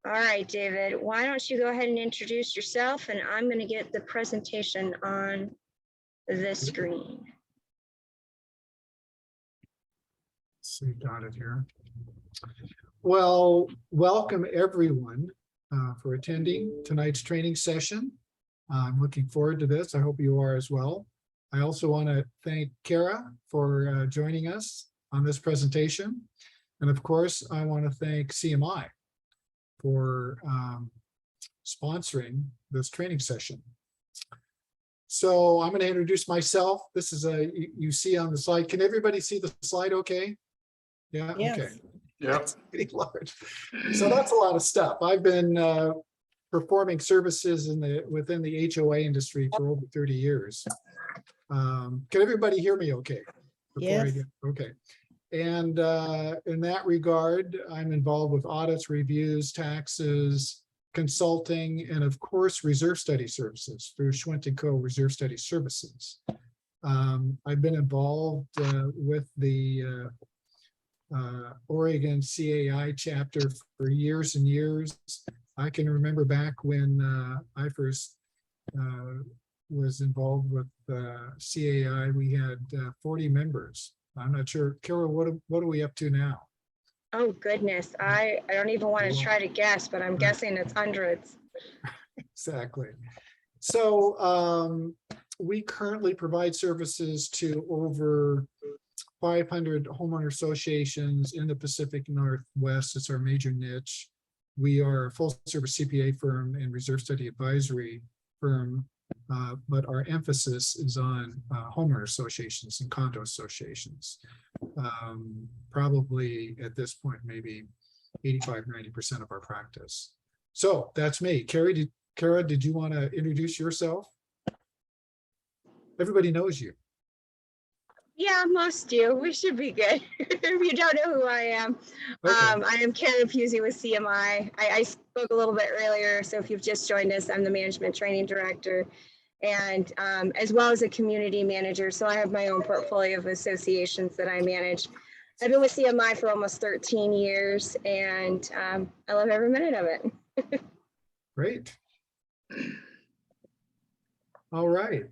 All right, David, why don't you go ahead and introduce yourself, and I'm going to get the presentation on the screen. See, got it here. Well, welcome everyone for attending tonight's training session. I'm looking forward to this. I hope you are as well. I also want to thank Carra for joining us on this presentation. And of course, I want to thank CMI for sponsoring this training session. So I'm going to introduce myself. This is you see on the slide. Can everybody see the slide okay? Yeah, Yes. okay. Yeah. It's pretty large. So that's a lot of stuff. I've been performing services within the HOA industry for over 30 years. Can everybody hear me okay? Yes. Okay. And in that regard, I'm involved with audits, reviews, taxes, consulting, and of course, reserve study services through Schwindt Co. Reserve Study Services. I've been involved with the Oregon CAI chapter for years and years. I can remember back when I first was involved with CAI, we had 40 members. I'm not sure, Carra, what are we up to now? Oh, goodness. I don't even want to try to guess, but I'm guessing it's hundreds. Exactly. So we currently provide services to over 500 homeowner associations in the Pacific Northwest. It's our major niche. We are a full service CPA firm and reserve study advisory firm, but our emphasis is on homeowner associations and condo associations. Probably at this point, maybe 85–90% of our practice. So that's me. Carra, did you want to introduce yourself? Everybody knows you. Yeah, most do. We should be good. If you don't know who I am, Okay. I am Carra Pewsey with CMI. I spoke a little bit earlier, so if you've just joined us, I'm the management training director, and as well as a community manager. So I have my own portfolio of associations that I manage. I've been with CMI for almost 13 years, and I love every minute of it. Great. All right.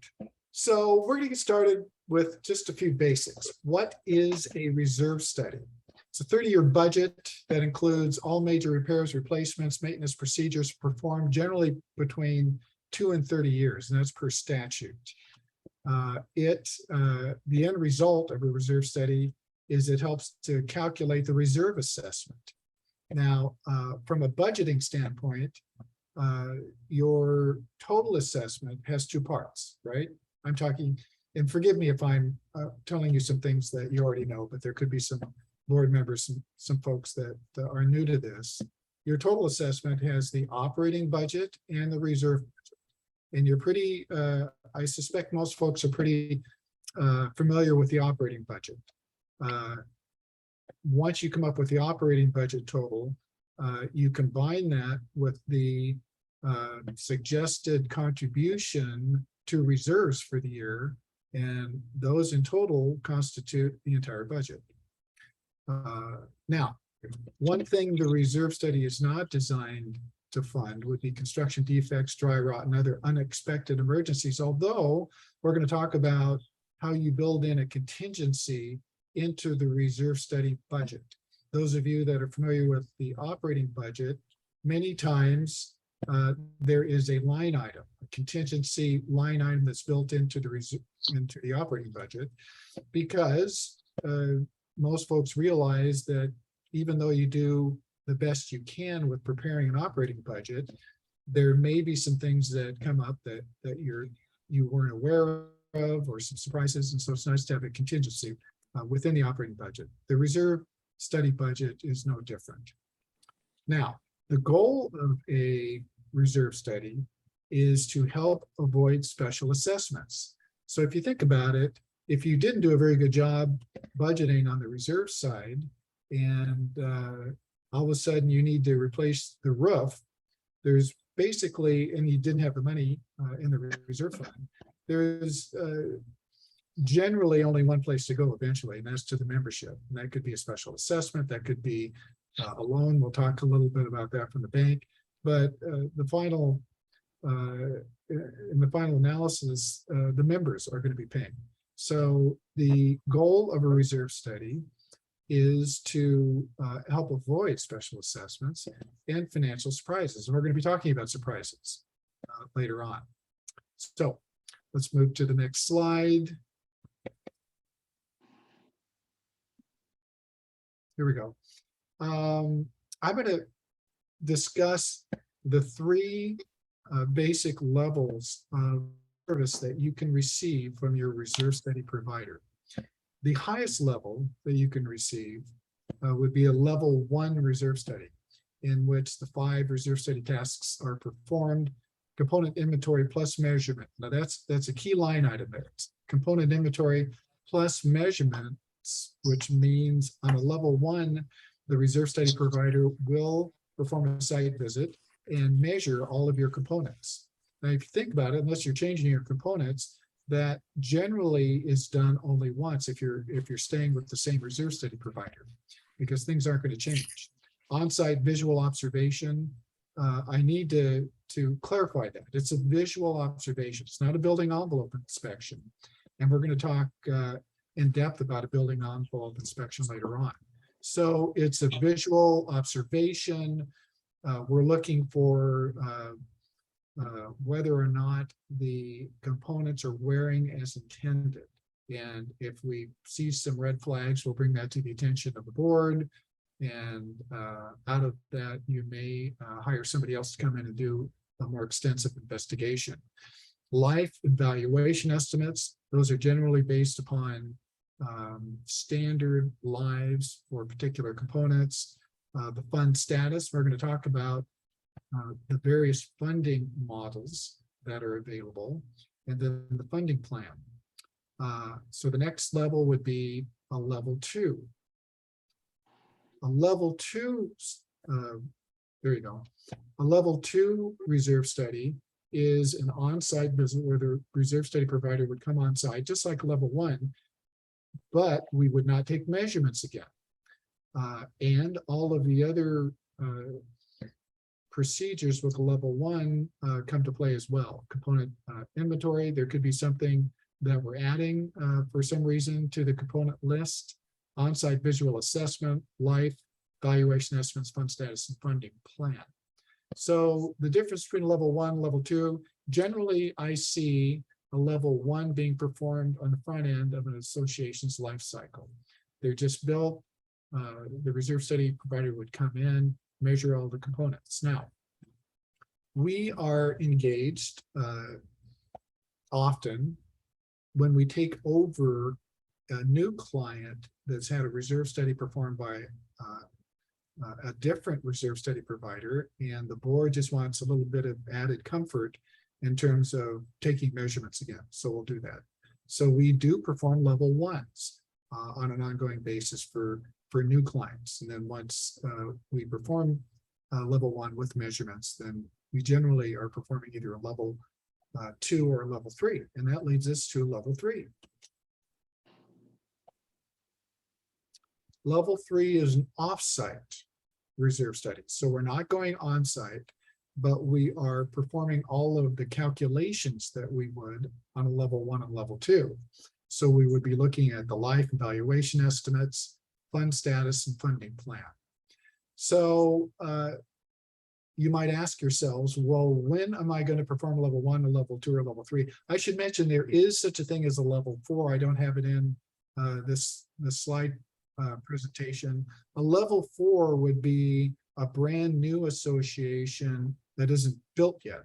So we're going to get started with just a few basics. What is a reserve study? It's a 30-year budget that includes all major repairs, replacements, maintenance procedures performed generally between 2 and 30 years, and that's per statute. The end result of a reserve study is it helps to calculate the reserve assessment. Now, from a budgeting standpoint, your total assessment has two parts, right? I'm talking, and forgive me if I'm telling you some things that you already know, but there could be some board members, some folks that are new to this. Your total assessment has the operating budget and the reserve budget. And you're pretty, I suspect most folks are pretty familiar with the operating budget. Once you come up with the operating budget total, you combine that with the suggested contribution to reserves for the year, and those in total constitute the entire budget. Now, one thing the reserve study is not designed to fund would be construction defects, dry rot, and other unexpected emergencies, although we're going to talk about how you build in a contingency into the reserve study budget. Those of you that are familiar with the operating budget, many times there is a line item, a contingency line item that's built into the operating budget, because most folks realize that even though you do the best you can with preparing an operating budget, there may be some things that come up that you weren't aware of, or some surprises, and so it's nice to have a contingency within the operating budget. The reserve study budget is no different. Now, the goal of a reserve study is to help avoid special assessments. So if you think about it, if you didn't do a very good job budgeting on the reserve side, and all of a sudden you need to replace the roof, there's basically, and you didn't have the money in the reserve fund, there's generally only one place to go eventually, and that's to the membership. And that could be a special assessment, that could be a loan. We'll talk a little bit about that from the bank, but the final in the final analysis, the members are going to be paying. So the goal of a reserve study is to help avoid special assessments and financial surprises. And we're going to be talking about surprises later on. So let's move to the next slide. Here we go. I'm going to discuss the three basic levels of service that you can receive from your reserve study provider. The highest level that you can receive would be a level 1 reserve study, in which the 5 reserve study tasks are performed. Component inventory plus measurement. Now that's a key line item there. It's component inventory plus measurements, which means on a level 1, the reserve study provider will perform a site visit and measure all of your components. Now, if you think about it, unless you're changing your components, that generally is done only once if you're staying with the same reserve study provider, because things aren't going to change. On-site visual observation, I need to clarify that. It's a visual observation. It's not a building envelope inspection. And we're going to talk in depth about a building envelope inspection later on. So it's a visual observation. We're looking for whether or not the components are wearing as intended. And if we see some red flags, we'll bring that to the attention of the board. And out of that, you may hire somebody else to come in and do a more extensive investigation. Life evaluation estimates, those are generally based upon standard lives for particular components. The fund status, we're going to talk about the various funding models that are available, and then the funding plan. So the next level would be a level 2. A level 2, there you go. A level 2 reserve study is an on-site visit where the reserve study provider would come on site, just like level 1, but we would not take measurements again. And all of the other procedures with level 1 come to play as well. Component inventory, there could be something that we're adding for some reason to the component list. On-site visual assessment, life, valuation estimates, fund status, and funding plan. So the difference between level 1, level 2, generally I see a level 1 being performed on the front end of an association's life cycle. They're just built, the reserve study provider would come in, measure all the components. Now, we are engaged often when we take over a new client that's had a reserve study performed by a different reserve study provider, and the board just wants a little bit of added comfort in terms of taking measurements again. So we'll do that. So we do perform level 1s on an ongoing basis for new clients. And then once we perform level 1 with measurements, then we generally are performing either a level 2 or a level 3. And that leads us to level 3. Level 3 is an offsite reserve study. So we're not going on site, but we are performing all of the calculations that we would on a level 1 and level 2. So we would be looking at the life evaluation estimates, fund status, and funding plan. So you might ask yourselves, well, when am I going to perform level 1 or level 2 or level 3? I should mention there is such a thing as a level 4. I don't have it in this slide presentation. A level 4 would be a brand new association that isn't built yet.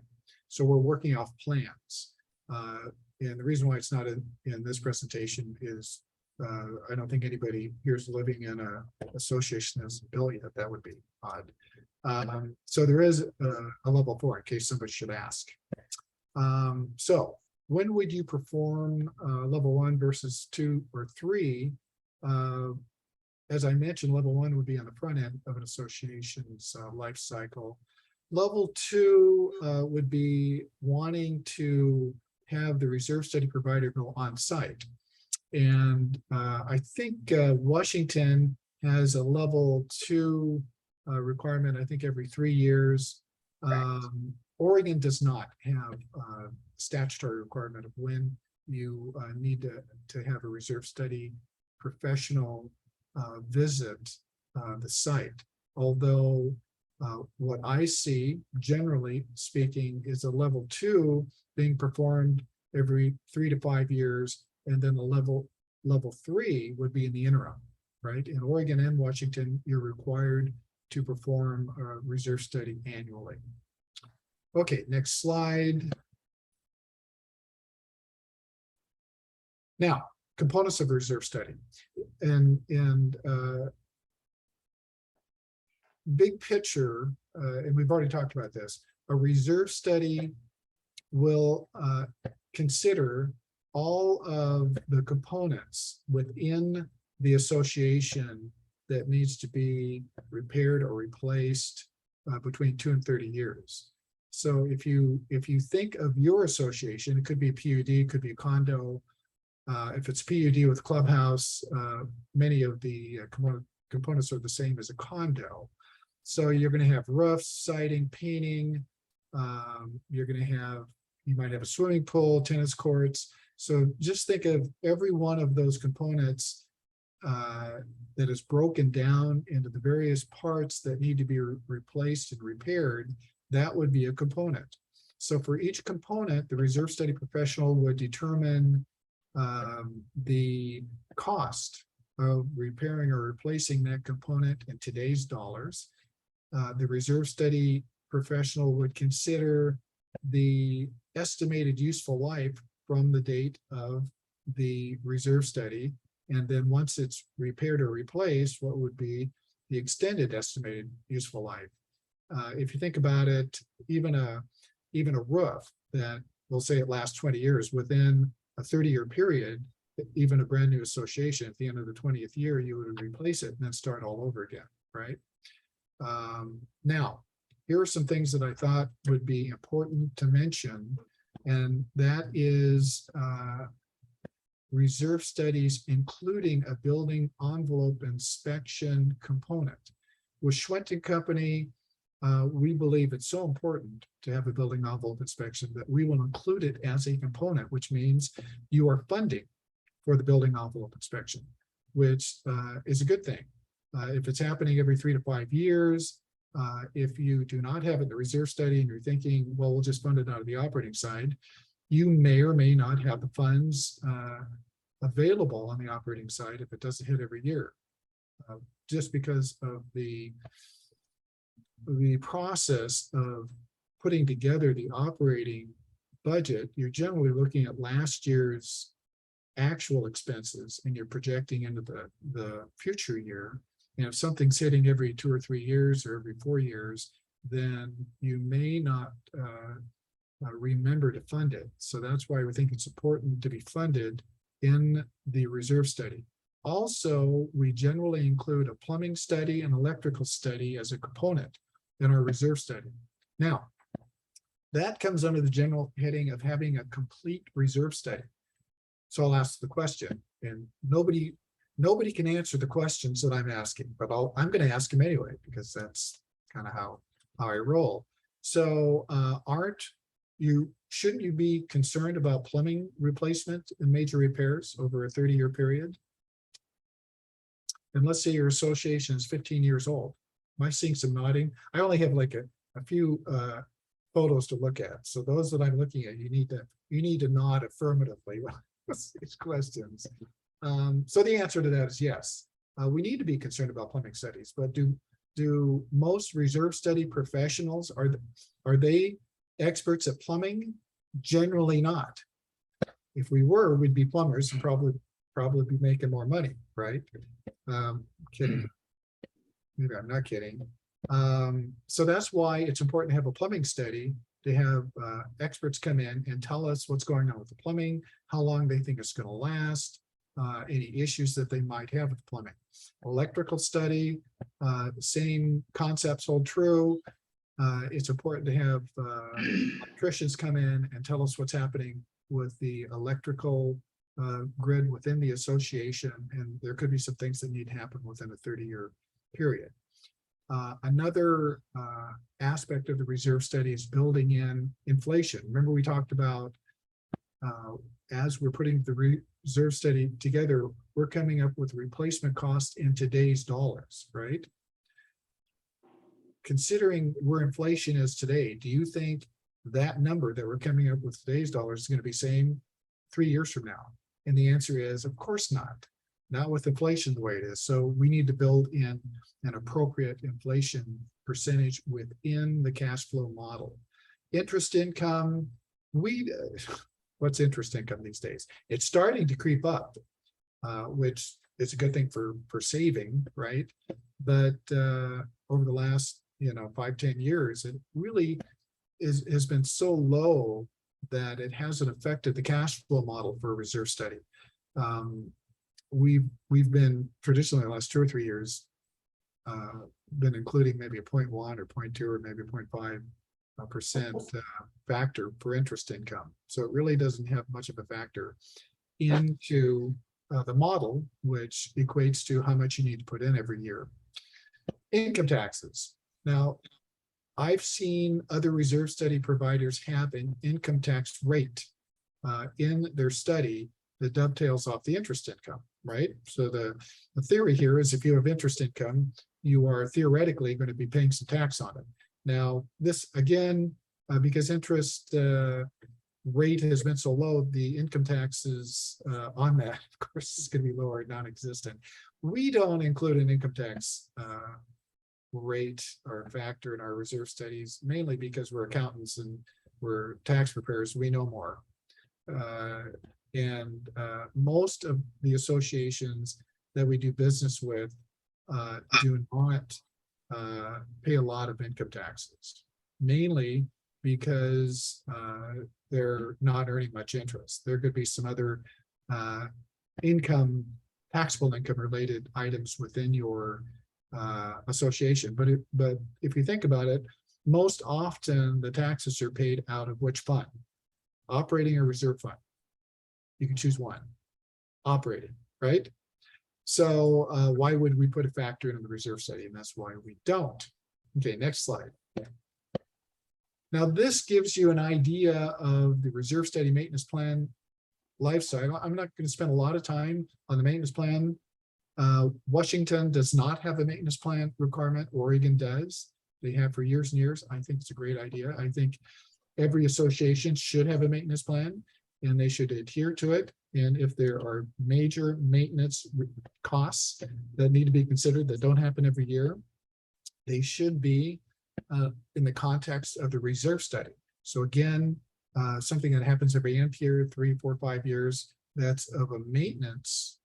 So we're working off plans. And the reason why it's not in this presentation is I don't think anybody here is living in an association that's built yet. That would be odd. So there is a level 4 in case somebody should ask. So when would you perform level 1 versus 2 or 3? As I mentioned, level 1 would be on the front end of an association's life cycle. Level 2 would be wanting to have the reserve study provider go on site. And I think Washington has a level 2 requirement, I think every 3 years. Oregon does not have a statutory requirement of when you need to have a reserve study professional visit the site. Although what I see, generally speaking, is a level 2 being performed every 3 to 5 years, and then a level 3 would be in the interim, right? In Oregon and Washington, you're required to perform a reserve study annually. Okay, next slide. Now, components of reserve study, and big picture, and we've already talked about this. A reserve study will consider all of the components within the association that needs to be repaired or replaced between 2 and 30 years. So if you think of your association, it could be a PUD, it could be a condo. If it's PUD with clubhouse, many of the components are the same as a condo. So you're going to have roofs, siding, painting. You're going to have, you might have a swimming pool, tennis courts. So just think of every one of those components that is broken down into the various parts that need to be replaced and repaired. That would be a component. So for each component, the reserve study professional would determine the cost of repairing or replacing that component in today's dollars. The reserve study professional would consider the estimated useful life from the date of the reserve study. And then once it's repaired or replaced, what would be the extended estimated useful life? If you think about it, even a roof that we'll say it lasts 20 years, within a 30-year period, even a brand new association, at the end of the 20th year, you would replace it and then start all over again, right? Now, here are some things that I thought would be important to mention, and that is reserve studies, including a building envelope inspection component. With Schwindt Company, we believe it's so important to have a building envelope inspection that we will include it as a component, which means you are funding for the building envelope inspection, which is a good thing. If it's happening every 3 to 5 years, if you do not have it in the reserve study and you're thinking, well, we'll just fund it out of the operating side, you may or may not have the funds available on the operating side if it doesn't hit every year, just because of the process of putting together the operating budget. You're generally looking at last year's actual expenses and you're projecting into the future year. And if something's hitting every 2 or 3 years or every 4 years, then you may not remember to fund it. So that's why we think it's important to be funded in the reserve study. Also, we generally include a plumbing study and electrical study as a component in our reserve study. Now, that comes under the general heading of having a complete reserve study. So I'll ask the question, and nobody can answer the questions that I'm asking, but I'm going to ask them anyway, because that's kind of how I roll. So shouldn't you be concerned about plumbing replacement and major repairs over a 30-year period? And let's say your association is 15 years old. Am I seeing some nodding? I only have like a few photos to look at. So those that I'm looking at, you need to nod affirmatively with these questions. So the answer to that is yes. We need to be concerned about plumbing studies, but do most reserve study professionals, are they experts at plumbing? Generally not. If we were, we'd be plumbers and probably be making more money, right? Kidding. Maybe I'm not kidding. So that's why it's important to have a plumbing study, to have experts come in and tell us what's going on with the plumbing, how long they think it's going to last, any issues that they might have with plumbing. Electrical study, same concepts hold true. It's important to have electricians come in and tell us what's happening with the electrical grid within the association, and there could be some things that need to happen within a 30-year period. Another aspect of the reserve study is building in inflation. Remember, we talked about as we're putting the reserve study together, we're coming up with replacement cost in today's dollars, right? Considering where inflation is today, do you think that number that we're coming up with today's dollars is going to be same 3 years from now? And the answer is, of course not with inflation the way it is. So we need to build in an appropriate inflation percentage within the cash flow model. Interest income, what's interest income these days? It's starting to creep up, which is a good thing for saving, right? But over the last 5-10 years, it really has been so low that it hasn't affected the cash flow model for a reserve study. We've been traditionally the last 2 or 3 years been including maybe a 0.1 or 0.2 or maybe 0.5% factor for interest income. So it really doesn't have much of a factor into the model, which equates to how much you need to put in every year. Income taxes. Now, I've seen other reserve study providers have an income tax rate in their study that dovetails off the interest income, right? So the theory here is if you have interest income, you are theoretically going to be paying some tax on it. Now, this again, because interest rate has been so low, the income taxes on that, of course, is going to be lower, non-existent. We don't include an income tax rate or factor in our reserve studies, mainly because we're accountants and we're tax preparers. We know more. And most of the associations that we do business with do not pay a lot of income taxes, mainly because they're not earning much interest. There could be some other taxable income related items within your association. But if you think about it, most often the taxes are paid out of which fund? Operating or reserve fund? You can choose one. Operating, right? So why would we put a factor in the reserve study? And that's why we don't. Okay, next slide. Now this gives you an idea of the reserve study maintenance plan life cycle. I'm not going to spend a lot of time on the maintenance plan. Washington does not have a maintenance plan requirement. Oregon does. They have for years and years. I think it's a great idea. I think every association should have a maintenance plan and they should adhere to it. And if there are major maintenance costs that need to be considered that don't happen every year, they should be in the context of the reserve study. So again, something that happens every nth year, 3, 4, 5 years, that's of a maintenance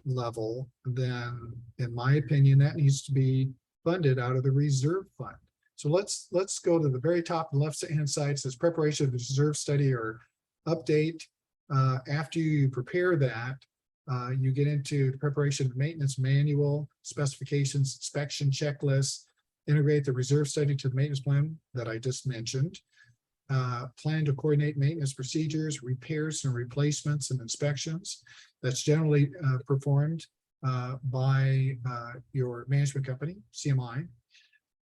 level, then in my opinion, that needs to be funded out of the reserve fund. So let's go to the very top left-hand side. It says preparation of the reserve study or update. After you prepare that, you get into the preparation of maintenance manual, specifications, inspection checklists, integrate the reserve study to the maintenance plan that I just mentioned. Plan to coordinate maintenance procedures, repairs and replacements and inspections. That's generally performed by your management company, CMI.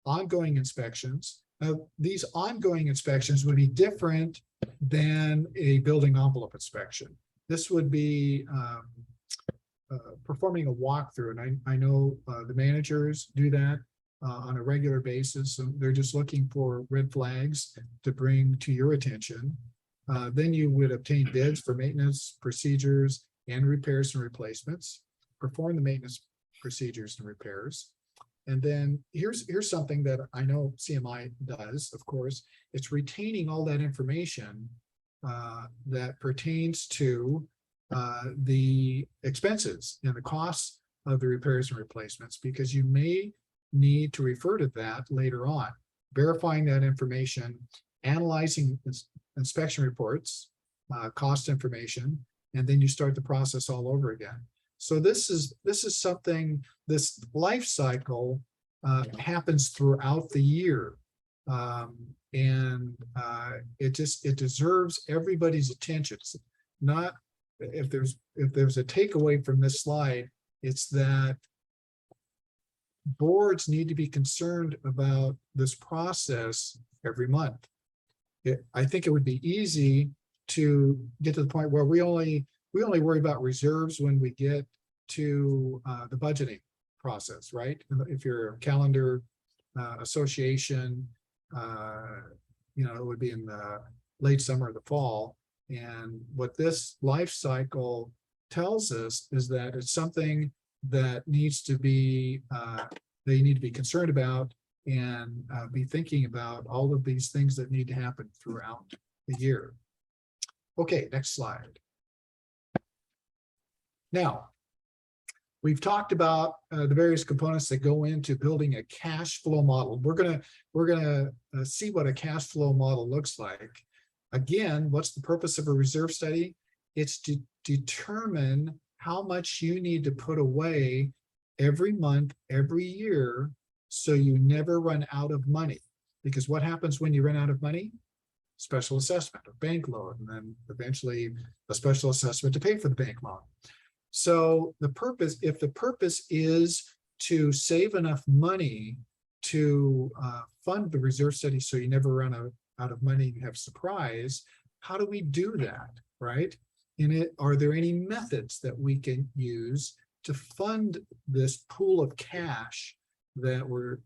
Ongoing inspections. These ongoing inspections would be different than a building envelope inspection. This would be performing a walkthrough, and I know the managers do that on a regular basis. So they're just looking for red flags to bring to your attention. Then you would obtain bids for maintenance procedures and repairs and replacements, perform the maintenance procedures and repairs. And then here's something that I know CMI does, of course, it's retaining all that information that pertains to the expenses and the costs of the repairs and replacements, because you may need to refer to that later on. Verifying that information, analyzing inspection reports, cost information, and then you start the process all over again. So this is something, this life cycle happens throughout the year. It deserves everybody's attention. It's not, if there's a takeaway from this slide, it's that boards need to be concerned about this process every month. I think it would be easy to get to the point where we only worry about reserves when we get to the budgeting process, right? If you're a calendar association, it would be in the late summer or the fall. And what this life cycle tells us is that it's something that needs to be, they need to be concerned about and be thinking about all of these things that need to happen throughout the year. Okay, next slide. Now, we've talked about the various components that go into building a cash flow model. We're gonna see what a cash flow model looks like. Again, what's the purpose of a reserve study? It's to determine how much you need to put away every month, every year, so you never run out of money. Because what happens when you run out of money? Special assessment or bank loan, and then eventually a special assessment to pay for the bank loan. So the purpose, if the purpose is to save enough money to fund the reserve study so you never run out of money, you have surprise, how do we do that, right? Are there any methods that we can use to fund this pool of cash that we're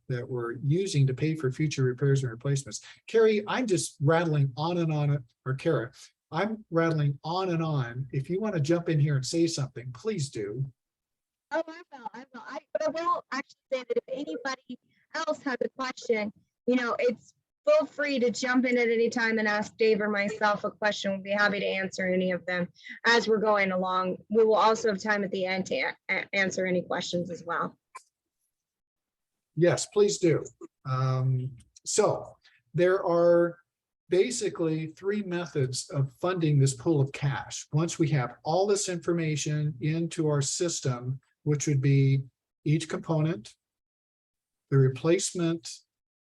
using to pay for future repairs and replacements? Carrie, I'm just rattling on and on, or Carra, I'm rattling on and on. If you want to jump in here and say something, please do. Oh, but I will actually say that if anybody else has a question, it's feel free to jump in at any time and ask Dave or myself a question. We'll be happy to answer any of them as we're going along. We will also have time at the end to answer any questions as well. Yes, please do. So there are basically three methods of funding this pool of cash. Once we have all this information into our system, which would be each component, the replacement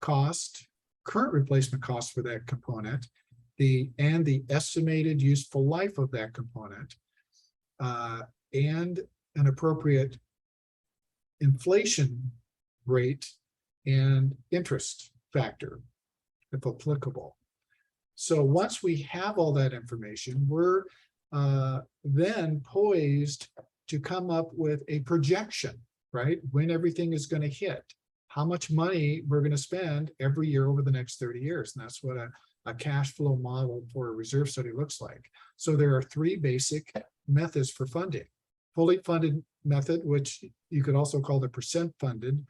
cost, current replacement cost for that component, and the estimated useful life of that component, and an appropriate inflation rate and interest factor, if applicable. So once we have all that information, we're then poised to come up with a projection, right? When everything is going to hit, how much money we're going to spend every year over the next 30 years. And that's what a cash flow model for a reserve study looks like. So there are three basic methods for funding. Fully funded method, which you could also call the percent funded,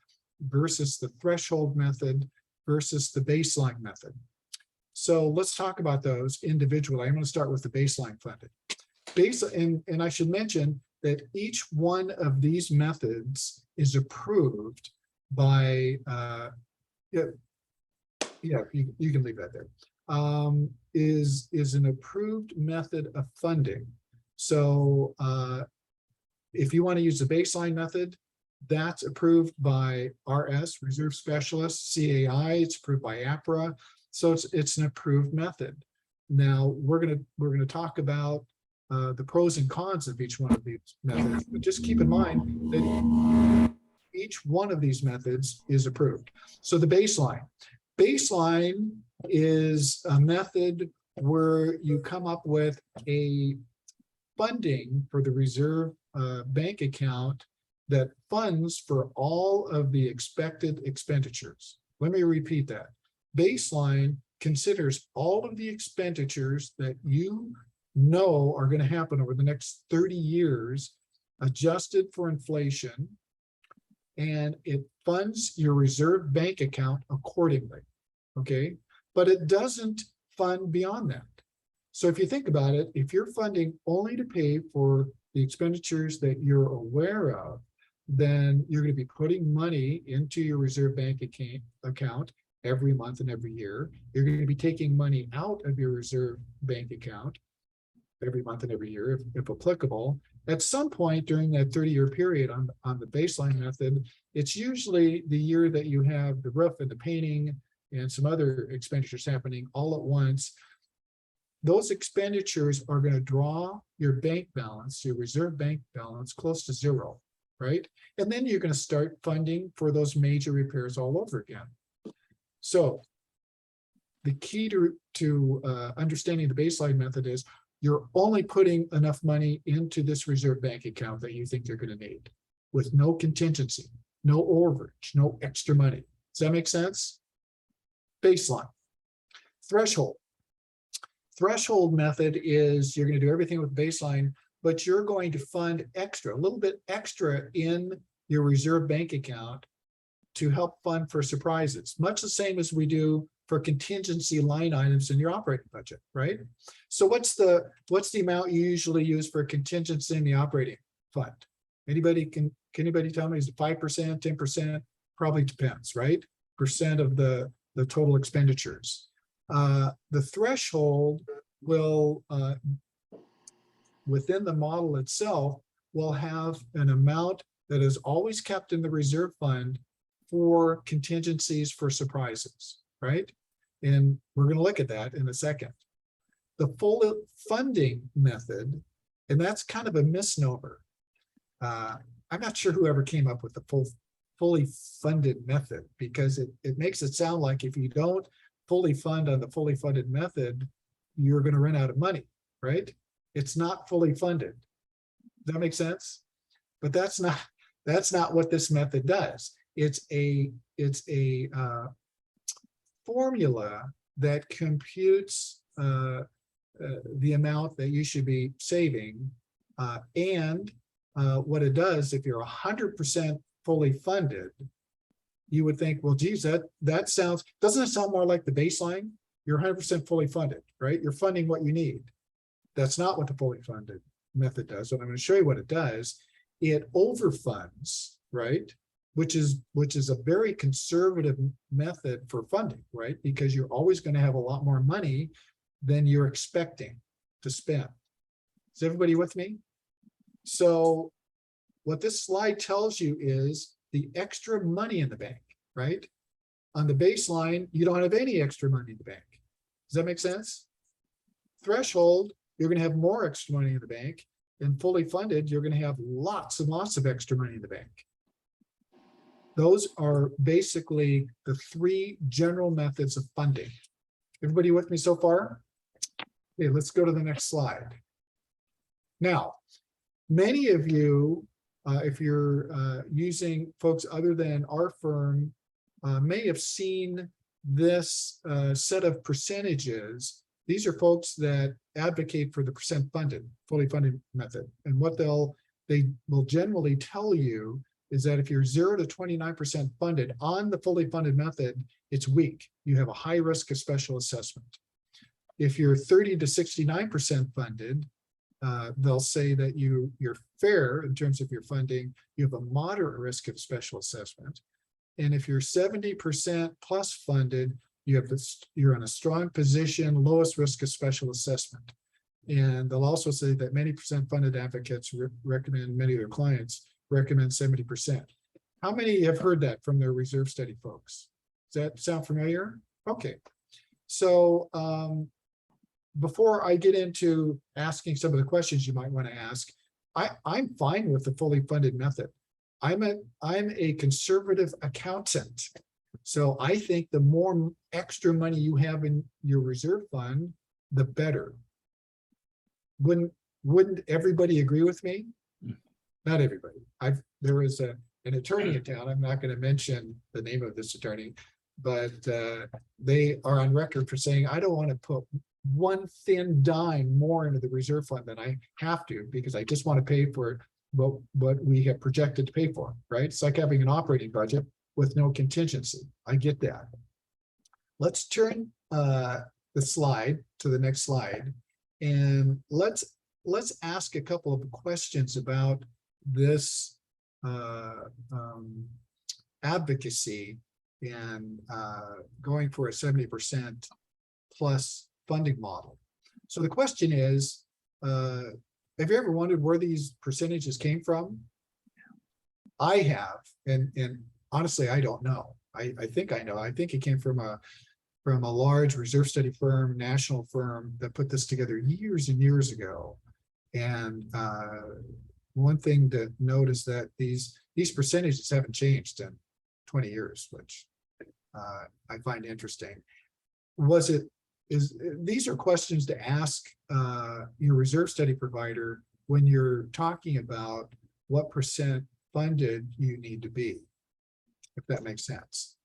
versus the threshold method versus the baseline method. So let's talk about those individually. I'm going to start with the baseline funded. And I should mention that each one of these methods is approved by, you can leave that there, is an approved method of funding. So if you want to use the baseline method, that's approved by RS, Reserve Specialists, CAI, it's approved by APRA. So it's an approved method. Now we're gonna talk about the pros and cons of each one of these methods, but just keep in mind that each one of these methods is approved. So the baseline is a method where you come up with a funding for the reserve bank account that funds for all of the expected expenditures. Let me repeat that. Baseline considers all of the expenditures that you know are going to happen over the next 30 years, adjusted for inflation, and it funds your reserve bank account accordingly, okay? But it doesn't fund beyond that. So if you think about it, if you're funding only to pay for the expenditures that you're aware of, then you're going to be putting money into your reserve bank account every month and every year. You're going to be taking money out of your reserve bank account every month and every year, if applicable. At some point during that 30-year period on the baseline method, it's usually the year that you have the roof and the painting and some other expenditures happening all at once. Those expenditures are going to draw your bank balance, your reserve bank balance, close to zero, right? And then you're going to start funding for those major repairs all over again. So the key to understanding the baseline method is you're only putting enough money into this reserve bank account that you think you're going to need, with no contingency, no overage, no extra money. Does that make sense? Baseline. Threshold. Threshold method is you're going to do everything with baseline, but you're going to fund extra, a little bit extra in your reserve bank account to help fund for surprises, much the same as we do for contingency line items in your operating budget, right? So what's the amount you usually use for contingency in the operating fund? Can anybody tell me? Is it 5%, 10%? Probably depends, right? Percent of the total expenditures. The threshold will, within the model itself, will have an amount that is always kept in the reserve fund for contingencies for surprises, right? And we're going to look at that in a second. The full funding method, and that's kind of a misnomer. I'm not sure whoever came up with the fully funded method, because it makes it sound like if you don't fully fund on the fully funded method, you're going to run out of money, right? It's not fully funded. Does that make sense? But that's not what this method does. It's a formula that computes the amount that you should be saving, and what it does, if you're 100% fully funded, you would think, well, geez, that sounds, doesn't it sound more like the baseline? You're 100% fully funded, right? You're funding what you need. That's not what the fully funded method does. And I'm going to show you what it does. It overfunds, right? Which is a very conservative method for funding, right? Because you're always going to have a lot more money than you're expecting to spend. Is everybody with me? So what this slide tells you is the extra money in the bank, right? On the baseline, you don't have any extra money in the bank. Does that make sense? Threshold, you're going to have more extra money in the bank. And fully funded, you're going to have lots and lots of extra money in the bank. Those are basically the three general methods of funding. Everybody with me so far? Okay, let's go to the next slide. Now, many of you, if you're using folks other than our firm, may have seen this set of percentages. These are folks that advocate for the percent funded, fully funded method. And what they will generally tell you is that if you're 0 to 29% funded on the fully funded method, it's weak. You have a high risk of special assessment. If you're 30 to 69% funded, they'll say that you're fair in terms of your funding. You have a moderate risk of special assessment. And if you're 70% plus funded, you're in a strong position, lowest risk of special assessment. And they'll also say that many percent funded advocates recommend, many of their clients recommend 70%. How many have heard that from their reserve study folks? Does that sound familiar? Okay. So before I get into asking some of the questions you might want to ask, I'm fine with the fully funded method. I'm a conservative accountant. So I think the more extra money you have in your reserve fund, the better. Wouldn't everybody agree with me? Not everybody. There is an attorney in town. I'm not going to mention the name of this attorney, but they are on record for saying, I don't want to put one thin dime more into the reserve fund than I have to, because I just want to pay for what we have projected to pay for, right? It's like having an operating budget with no contingency. I get that. Let's turn the slide to the next slide, and let's ask a couple of questions about this advocacy and going for a 70% plus funding model. So the question is, have you ever wondered where these percentages came from? I have, and honestly, I don't know. I think I know. I think it came from a large reserve study firm, national firm that put this together years and years ago. And one thing to note is that these percentages haven't changed in 20 years, which I find interesting. These are questions to ask your reserve study provider when you're talking about what percent funded you need to be, if that makes sense.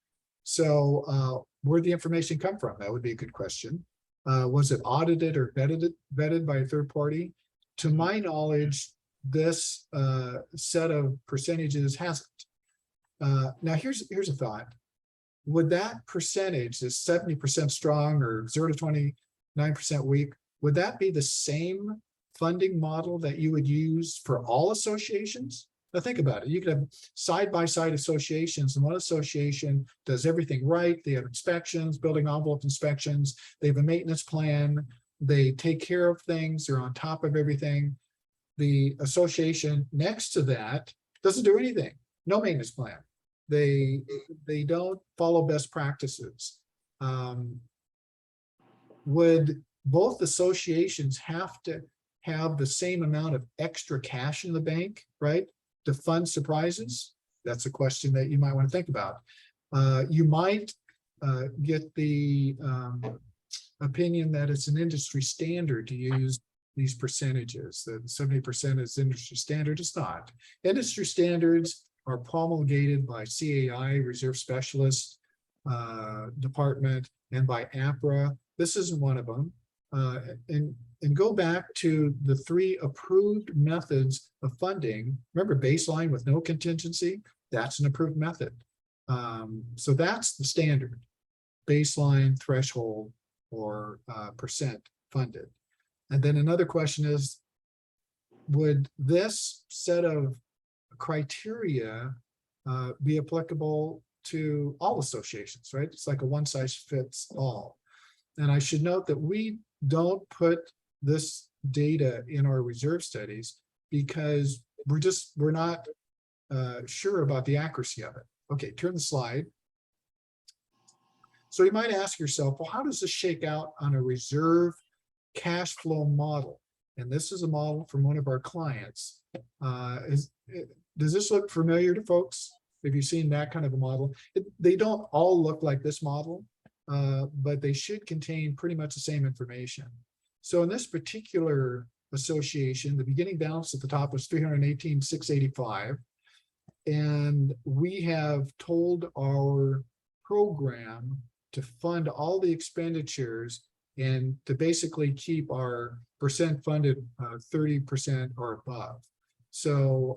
So where'd the information come from? That would be a good question. Was it audited or vetted by a third party? To my knowledge, this set of percentages hasn't. Now here's a thought. Would that percentage, is 70% strong or 0 to 29% weak, would that be the same funding model that you would use for all associations? Now think about it. You could have side-by-side associations, and one association does everything right. They have inspections, building envelope inspections. They have a maintenance plan. They take care of things. They're on top of everything. The association next to that doesn't do anything. No maintenance plan. They don't follow best practices. Would both associations have to have the same amount of extra cash in the bank, right, to fund surprises? That's a question that you might want to think about. You might get the opinion that it's an industry standard to use these percentages, that 70% is industry standard. It's not. Industry standards are promulgated by CAI, Reserve Specialist Department, and by APRA. This isn't one of them. And go back to the 3 approved methods of funding. Remember, baseline with no contingency, that's an approved method. So that's the standard, baseline, threshold, or percent funded. And then another question is, would this set of criteria be applicable to all associations, right? It's like a one size fits all. And I should note that we don't put this data in our reserve studies because we're not sure about the accuracy of it. Okay, turn the slide. So you might ask yourself, well, how does this shake out on a reserve cash flow model? And this is a model from one of our clients. Does this look familiar to folks? Have you seen that kind of a model? They don't all look like this model, but they should contain pretty much the same information. So in this particular association, the beginning balance at the top was 318,685. And we have told our program to fund all the expenditures and to basically keep our percent funded 30% or above. So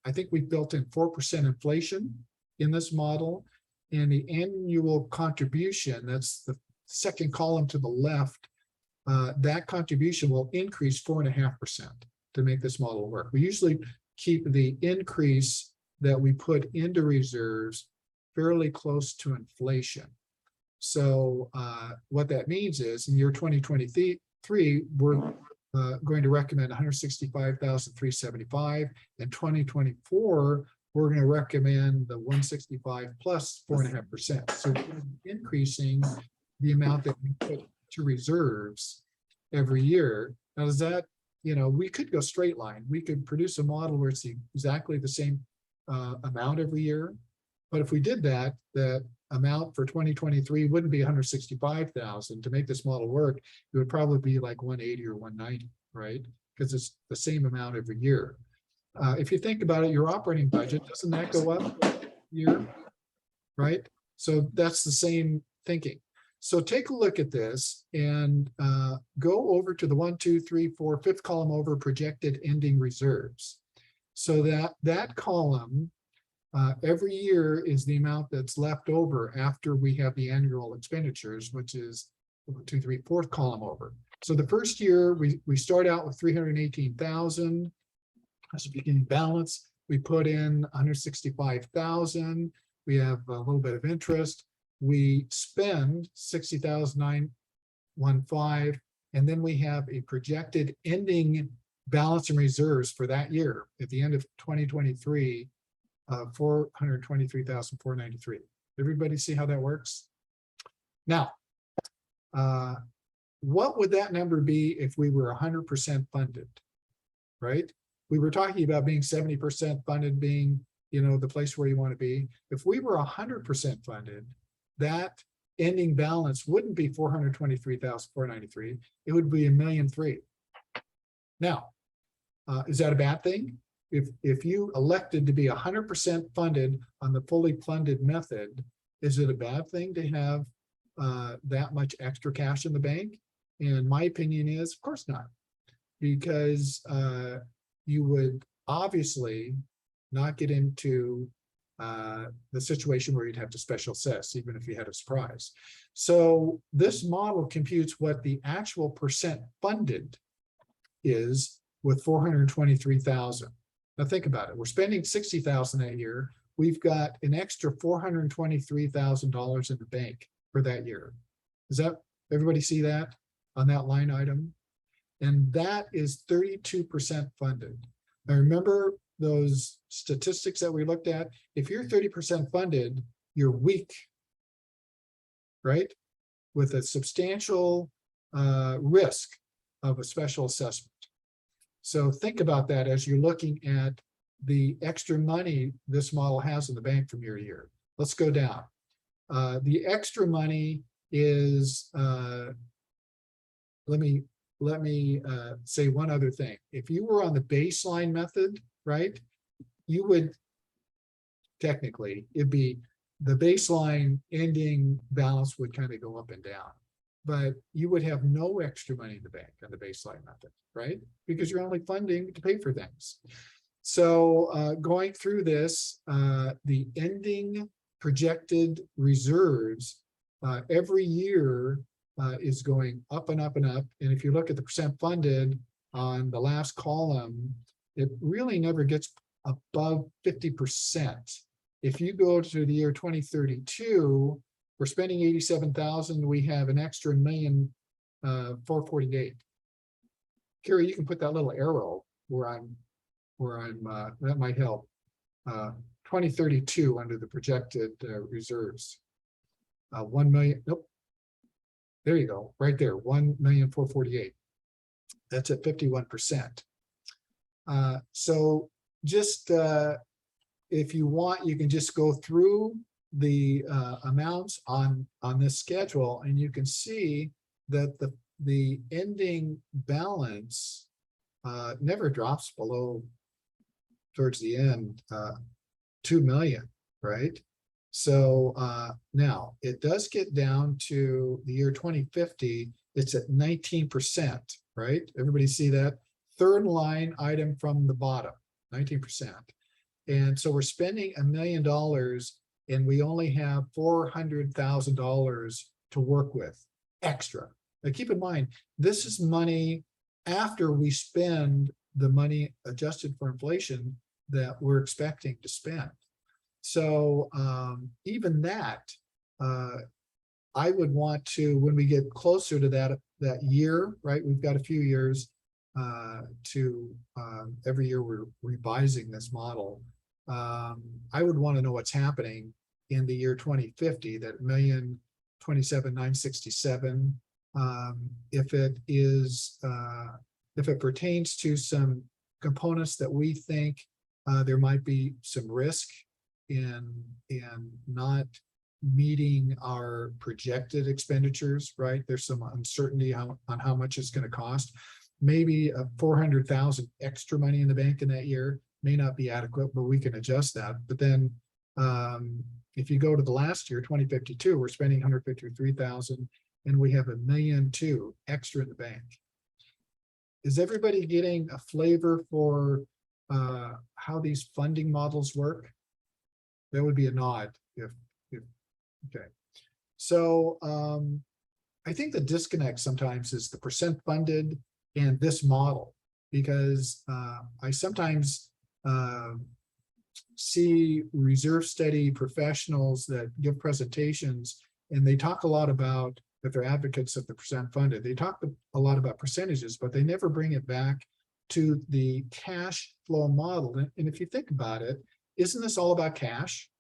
I think we built in 4% inflation in this model, and the annual contribution, that's the second column to the left, that contribution will increase 4.5% to make this model work. We usually keep the increase that we put into reserves fairly close to inflation. So what that means is in year 2023, we're going to recommend 165,375. In 2024, we're going to recommend the 165 plus 4.5%. So we're increasing the amount that we put to reserves every year. Now, does that, we could go straight line. We could produce a model where it's exactly the same amount every year. But if we did that, that amount for 2023 wouldn't be 165,000. To make this model work, it would probably be like 180 or 190, right? Because it's the same amount every year. If you think about it, your operating budget, doesn't that go up year, right? So that's the same thinking. So take a look at this and go over to the 1, 2, 3, 4, fifth column over, projected ending reserves. So that column every year is the amount that's left over after we have the annual expenditures, which is 1, 2, 3, fourth column over. So the first year we start out with 318,000 as a beginning balance. We put in 165,000. We have a little bit of interest. We spend 60,915, and then we have a projected ending balance and reserves for that year at the end of 2023. 423,493. Everybody see how that works? Now, what would that number be if we were 100% funded, right? we were talking about being 70% funded, being, the place where you want to be. If we were 100% funded, that ending balance wouldn't be 423,493. It would be $1.3 million. Now, is that a bad thing? If you elected to be 100% funded on the fully funded method, is it a bad thing to have that much extra cash in the bank? And my opinion is, of course not, because you would obviously not get into the situation where you'd have to special assess, even if you had a surprise. So this model computes what the actual percent funded is with 423,000. Now think about it. We're spending 60,000 that year. We've got an extra $423,000 in the bank for that year. Does that everybody see that on that line item? And that is 32% funded. Now remember those statistics that we looked at? If you're 30% funded, you're weak, right? With a substantial risk of a special assessment. So think about that as you're looking at the extra money this model has in the bank from year to year. Let's go down. The extra money is, let me say one other thing. If you were on the baseline method, right, you would technically, it'd be the baseline ending balance would kind of go up and down, but you would have no extra money in the bank on the baseline method, right? Because you're only funding to pay for things. So going through this, the ending projected reserves every year is going up and up and up. And if you look at the percent funded on the last column, it really never gets above 50%. If you go to the year 2032, we're spending 87,000. We have an extra $1,448,000. Carrie, you can put that little arrow where I'm that might help. 2032 under the projected reserves. 1 million. Nope. There you go. Right there. 1,448,000. That's at 51%. So just if you want, you can just go through the amounts on this schedule, and you can see that the ending balance never drops below, towards the end, 2 million, right? So now it does get down to the year 2050. It's at 19%, right? Everybody see that? Third line item from the bottom, 19%. And so we're spending $1 million and we only have $400,000 to work with extra. Now keep in mind, this is money after we spend the money adjusted for inflation that we're expecting to spend. So even that, I would want to, when we get closer to that year, right? We've got a few years every year we're revising this model. I would want to know what's happening in the year 2050, that $1,027,967. If it is, if it pertains to some components that we think there might be some risk in not meeting our projected expenditures, right? There's some uncertainty on how much it's going to cost. Maybe a 400,000 extra money in the bank in that year may not be adequate, but we can adjust that. But then if you go to the last year, 2052, we're spending 153,000 and we have $1.2 million extra in the bank. Is everybody getting a flavor for how these funding models work? That would be a nod if okay. So I think the disconnect sometimes is the percent funded and this model, because I sometimes see reserve study professionals that give presentations and they talk a lot about that they're advocates of the percent funded. They talk a lot about percentages, but they never bring it back to the cash flow model. And if you think about it, isn't this all about cash?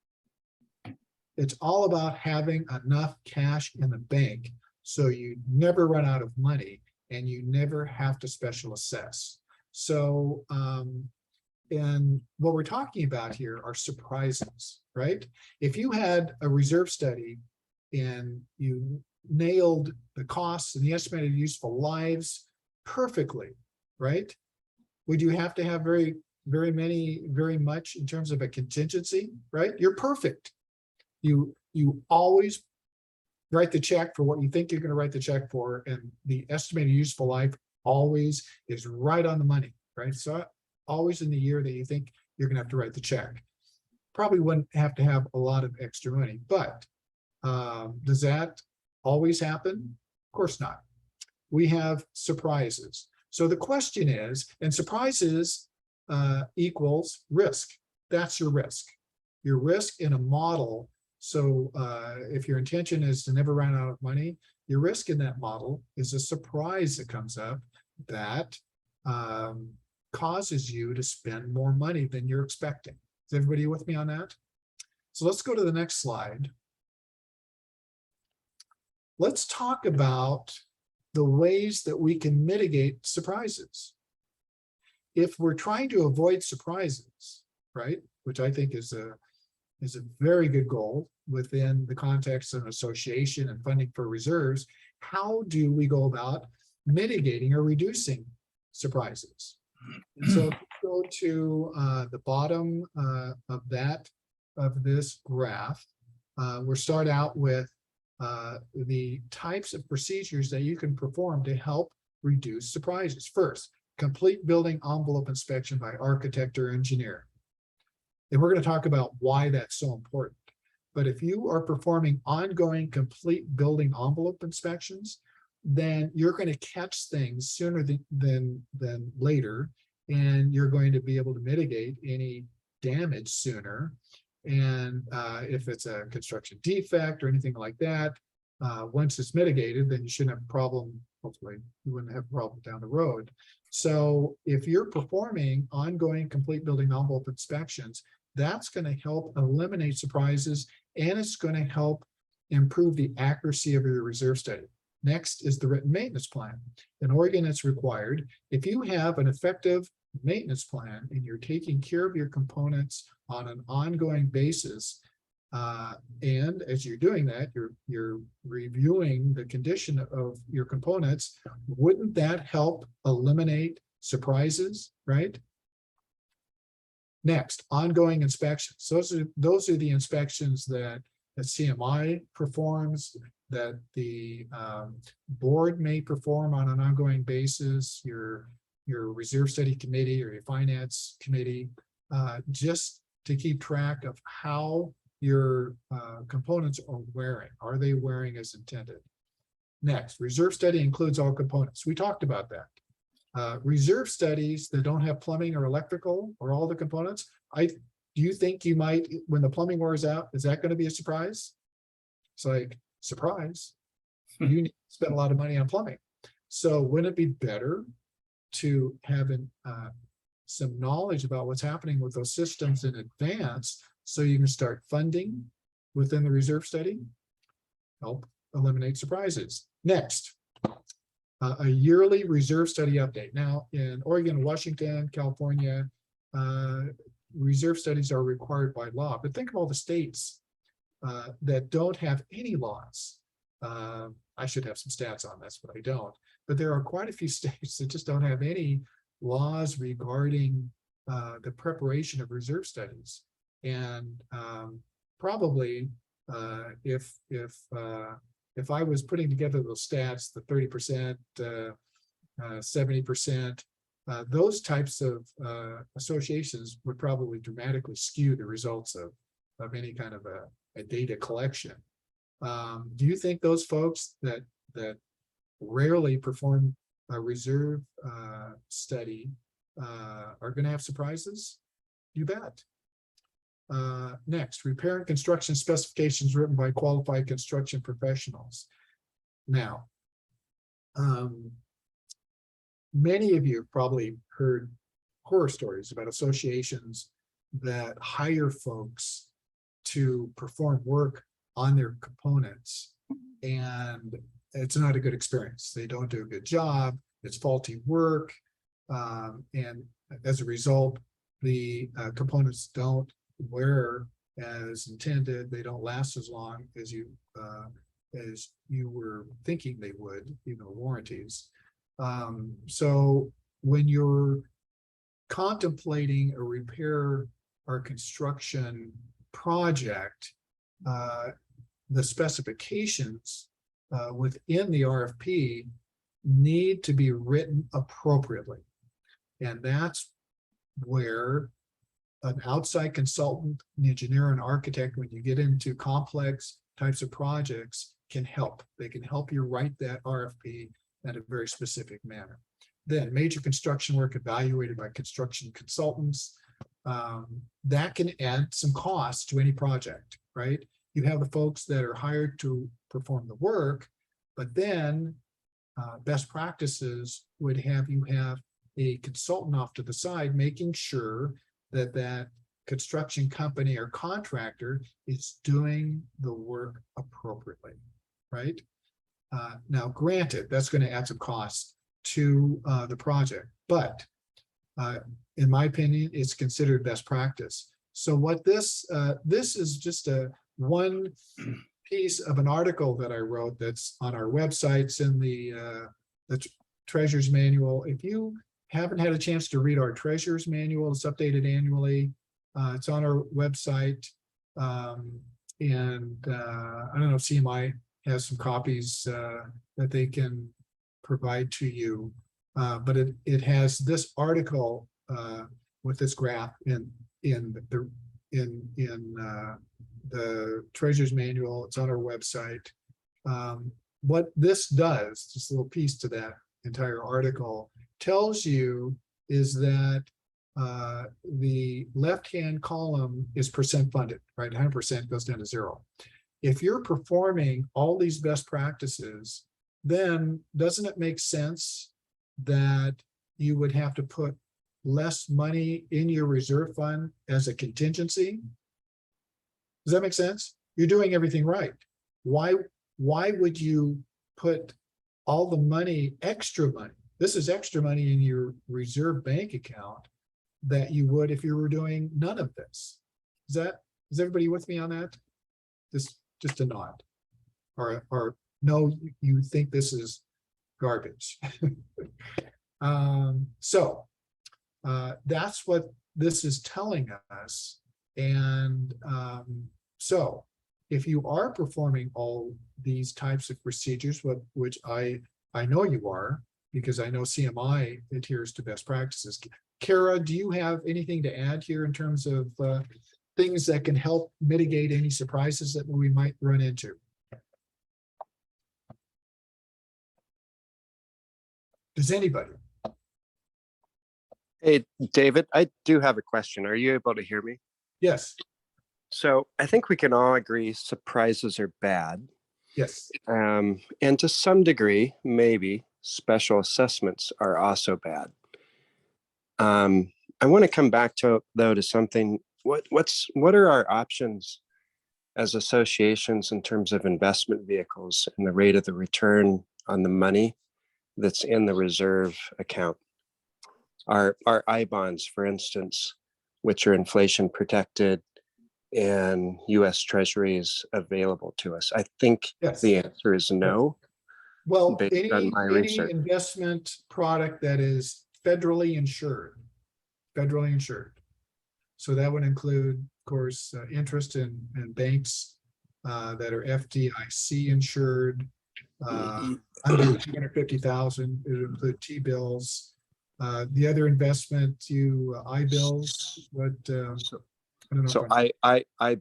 It's all about having enough cash in the bank so you never run out of money and you never have to special assess. So and what we're talking about here are surprises, right? If you had a reserve study and you nailed the costs and the estimated useful lives perfectly, right? Would you have to have very much in terms of a contingency, right? You're perfect. You always write the check for what you think you're going to write the check for, and the estimated useful life always is right on the money, right? So always in the year that you think you're going to have to write the check. Probably wouldn't have to have a lot of extra money, but does that always happen? Of course not. We have surprises. So the question is, and surprises equals risk. That's your risk. Your risk in a model. So if your intention is to never run out of money, your risk in that model is a surprise that comes up that causes you to spend more money than you're expecting. Is everybody with me on that? So let's go to the next slide. Let's talk about the ways that we can mitigate surprises. If we're trying to avoid surprises, right, which I think is a very good goal within the context of an association and funding for reserves, how do we go about mitigating or reducing surprises? And so if we go to the bottom of this graph, we'll start out with the types of procedures that you can perform to help reduce surprises. First, complete building envelope inspection by architect or engineer. And we're going to talk about why that's so important. But if you are performing ongoing complete building envelope inspections, then you're going to catch things sooner than later, and you're going to be able to mitigate any damage sooner. And if it's a construction defect or anything like that, once it's mitigated, then you shouldn't have a problem. Hopefully you wouldn't have a problem down the road. So if you're performing ongoing complete building envelope inspections, that's going to help eliminate surprises, and it's going to help improve the accuracy of your reserve study. Next is the written maintenance plan. In Oregon, it's required. If you have an effective maintenance plan and you're taking care of your components on an ongoing basis, and as you're doing that, you're reviewing the condition of your components, wouldn't that help eliminate surprises, right? Next, ongoing inspections. Those are the inspections that CMI performs, that the board may perform on an ongoing basis, your reserve study committee or your finance committee, just to keep track of how your components are wearing. Are they wearing as intended? Next, reserve study includes all components. We talked about that. Reserve studies that don't have plumbing or electrical or all the components, do you think you might, when the plumbing wears out, is that going to be a surprise? It's like, surprise, you need to spend a lot of money on plumbing. So wouldn't it be better to have some knowledge about what's happening with those systems in advance so you can start funding within the reserve study? Help eliminate surprises. Next, a yearly reserve study update. Now, in Oregon, Washington, California, reserve studies are required by law. But think of all the states that don't have any laws. I should have some stats on this, but I don't. But there are quite a few states that just don't have any laws regarding the preparation of reserve studies. And probably if I was putting together those stats, the 30%, 70%, those types of associations would probably dramatically skew the results of any kind of a data collection. Do you think those folks that rarely perform a reserve study are going to have surprises? You bet. Next, repair and construction specifications written by qualified construction professionals. Now, many of you have probably heard horror stories about associations that hire folks to perform work on their components, and it's not a good experience. They don't do a good job. It's faulty work, and as a result, the components don't wear as intended, they don't last as long as you were thinking they would, warranties. So when you're contemplating a repair or construction project, the specifications within the RFP need to be written appropriately. And that's where an outside consultant, an engineer, and architect, when you get into complex types of projects, can help. They can help you write that RFP in a very specific manner. Then major construction work evaluated by construction consultants. That can add some costs to any project, right? You have the folks that are hired to perform the work, but then best practices would have you have a consultant off to the side, making sure that that construction company or contractor is doing the work appropriately, right? Now, granted, that's going to add some costs to the project, but in my opinion, it's considered best practice. So what this is just one piece of an article that I wrote that's on our websites in the Treasurer's Manual. If you haven't had a chance to read our Treasurer's Manual, it's updated annually. It's on our website. I don't know if CMI has some copies that they can provide to you. But it has this article with this graph in the Treasurer's Manual. It's on our website. What this does, just a little piece to that entire article, tells you is that the left-hand column is percent funded, right? 100% goes down to 0. If you're performing all these best practices, then doesn't it make sense that you would have to put less money in your reserve fund as a contingency? Does that make sense? You're doing everything right. Why would you put all the money, extra money? This is extra money in your reserve bank account that you would if you were doing none of this. Is everybody with me on that? Just a nod, or no, you think this is garbage. So that's what this is telling us. And so if you are performing all these types of procedures, which I know you are, because I know CMI adheres to best practices. Carra, do you have anything to add here in terms of things that can help mitigate any surprises that we might run into? Does anybody? Hey, David, I do have a question. Are you able to hear me? Yes. So I think we can all agree surprises are bad. Yes. And to some degree, maybe special assessments are also bad. I want to come back to something. What are our options as associations in terms of investment vehicles and the rate of the return on the money that's in the reserve account? Our I bonds, for instance, which are inflation protected, and U.S. Treasuries available to us? I think Yes. the answer is no. Well, based on my any research. investment product that is federally insured. So that would include, of course, interest in banks that are FDIC insured, under 250,000. It would include T-bills. The other investment to I-bills, what I don't know. So I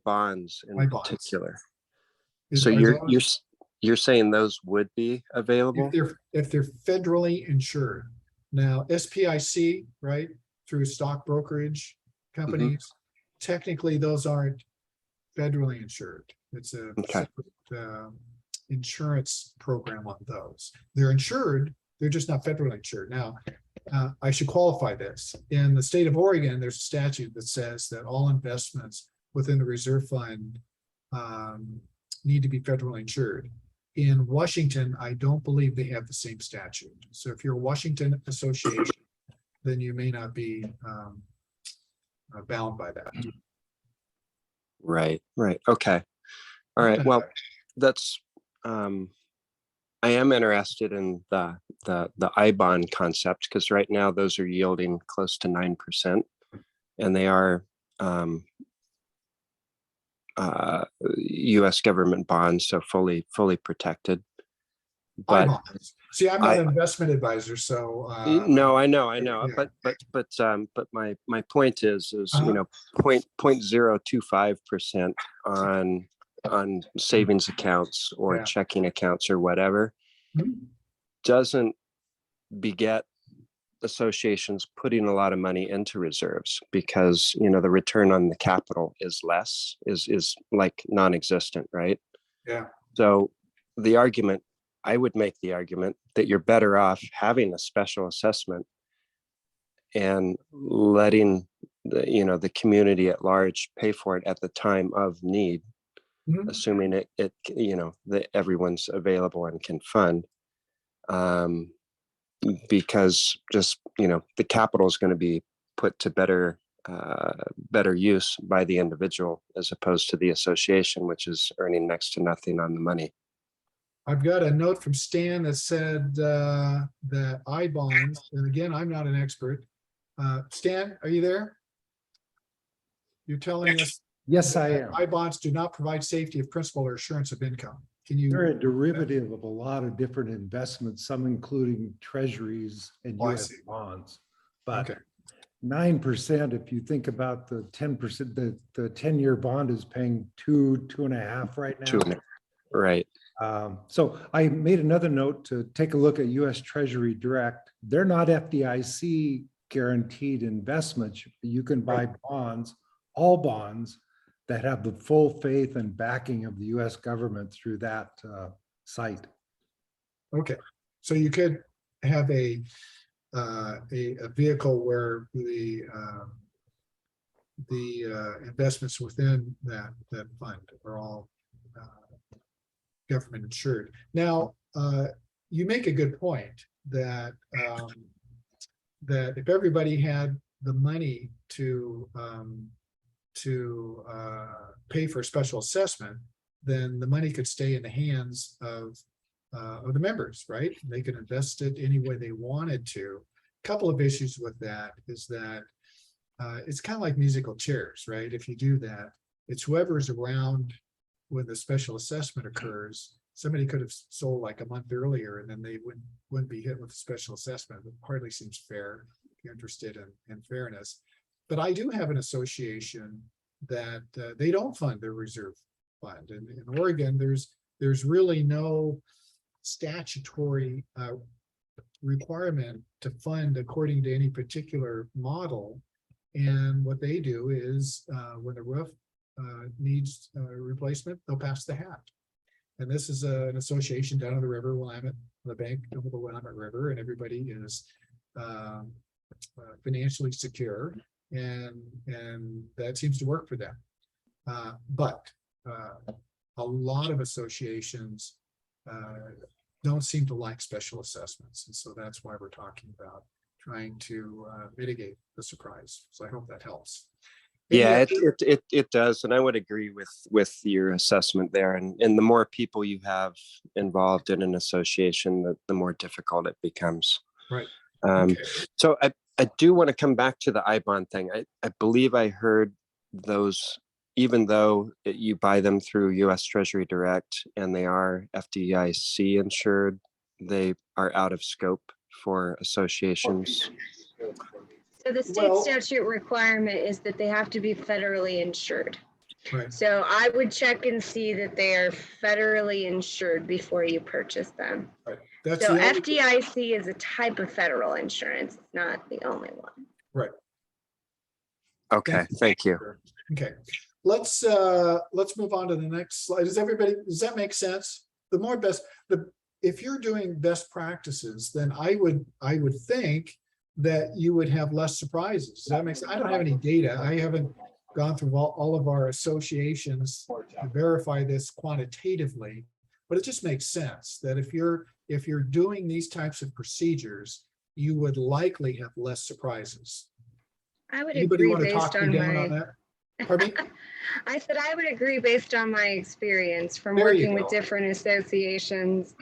bonds in I bonds. particular. Is- So are you're saying those would be available? if they're federally insured. Now, SPIC, right, through stock brokerage companies, technically those aren't federally insured. It's a separate insurance program on those. They're insured, they're just not federally insured. Now, I should qualify this. In the state of Oregon, there's a statute that says that all investments within the reserve fund need to be federally insured. In Washington, I don't believe they have the same statute. So if you're a Washington association, then you may not be bound by that. Right, right. Okay. All right. Well, that's, I am interested in the I bond concept, because right now those are yielding close to 9%, and they are US government bonds, so fully protected. But bonds. See, I'm not an investment advisor, so no, I know, yeah. but my point is Uh-huh. you know, 0.025% on savings accounts or Yeah. checking accounts or whatever Mhm. doesn't beget associations putting a lot of money into reserves, because you know the return on the capital is less, is like non-existent, right? Yeah. So the argument, I would make the argument that you're better off having a special assessment and letting the community at large pay for it at the time of need, Mhm. assuming it that everyone's available and can fund, because just the capital is going to be put to better use by the individual, as opposed to the association, which is earning next to nothing on the money. I've got a note from Stan that said that I bonds, and again, I'm not an expert. Stan, are you there? You're telling us Yes, I that am. I bonds do not provide safety of principal or assurance of income. Can They're you? a derivative of a lot of different investments, some including treasuries and Oh, I US see. bonds. But Okay. 9%, if you think about the 10%, the 10-year bond is paying 2.5 right now. Right. So I made another note to take a look at US Treasury Direct. They're not FDIC guaranteed investments. You can buy bonds, all bonds, that have the full faith and backing of the US government through that site. Okay. So you could have a vehicle where the investments within that fund are all government insured. Now, you make a good point that that if everybody had the money to pay for a special assessment, then the money could stay in the hands of the members, right? They could invest it any way they wanted to. A couple of issues with that is that it's kind of like musical chairs, right? If you do that, it's whoever's around when the special assessment occurs. Somebody could have sold like a month earlier, and then they wouldn't be hit with a special assessment. It hardly seems fair if you're interested in fairness. But I do have an association that they don't fund their reserve fund. And in Oregon, there's really no statutory requirement to fund according to any particular model. And what they do is when the roof needs replacement, they'll pass the hat. And this is an association down on the river, Willamette, the bank of the Willamette River, and everybody is financially secure, and that seems to work for them. But a lot of associations don't seem to like special assessments, and so that's why we're talking about trying to mitigate the surprise. So I hope that helps. Yeah, it does, and I would agree with your assessment there. And the more people you have involved in an association, the more difficult it becomes. Right. Okay. So I do want to come back to the I bond thing. I believe I heard those, even though you buy them through US Treasury Direct and they are FDIC insured, they are out of scope for associations. So the state statute requirement is that they have to be federally insured. Right. So I would check and see that they are federally insured before you purchase them. Right. That's so the only... FDIC is a type of federal insurance. It's not the only one. Right. Okay. Thank you. Okay. Let's move on to the next slide. Does that make sense? If you're doing best practices, then I would think that you would have less surprises. Does that make sense? I don't have any data. I haven't gone through all of our associations to verify this quantitatively, but it just makes sense that if you're doing these types of procedures, you would likely have less surprises. I would Anybody agree want to based talk me on down on my, that? Pardon me? I said I would agree based on my experience from There you working with go. different associations.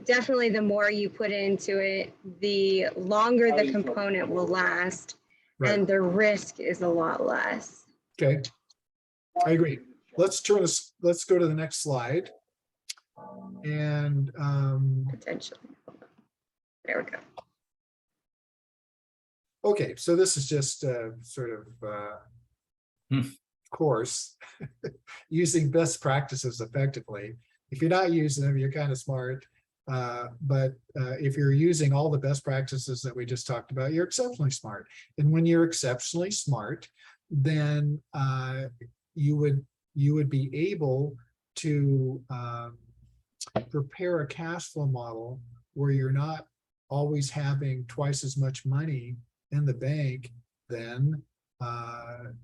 Definitely the more you put into it, the longer the component will last Right, and the risk is a lot less. okay. I agree. Let's go to the next slide. And Potentially. There we go. okay, so this is just sort of course, using best practices effectively. If you're not using them, you're kind of smart. But if you're using all the best practices that we just talked about, you're exceptionally smart. And when you're exceptionally smart, then you would be able to prepare a cash flow model where you're not always having twice as much money in the bank than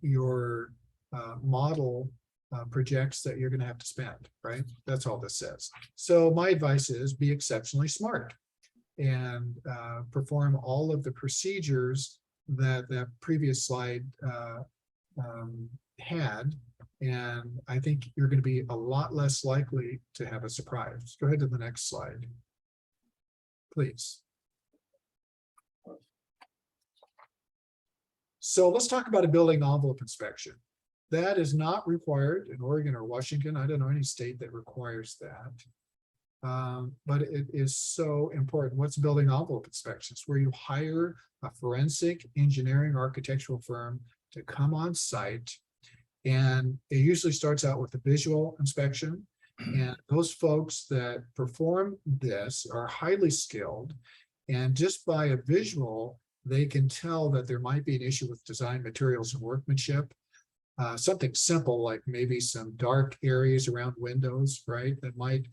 your model projects that you're going to have to spend, right? That's all this says. So my advice is be exceptionally smart and perform all of the procedures that that previous slide had. And I think you're going to be a lot less likely to have a surprise. Go ahead to the next slide, please. So let's talk about a building envelope inspection. That is not required in Oregon or Washington. I don't know any state that requires that. But it is so important. What's building envelope inspections? Where you hire a forensic engineering architectural firm to come on site. And it usually starts out with a visual inspection. And those folks that perform this are highly skilled. And just by a visual, they can tell that there might be an issue with design materials and workmanship. Something simple like maybe some dark areas around windows, right? That might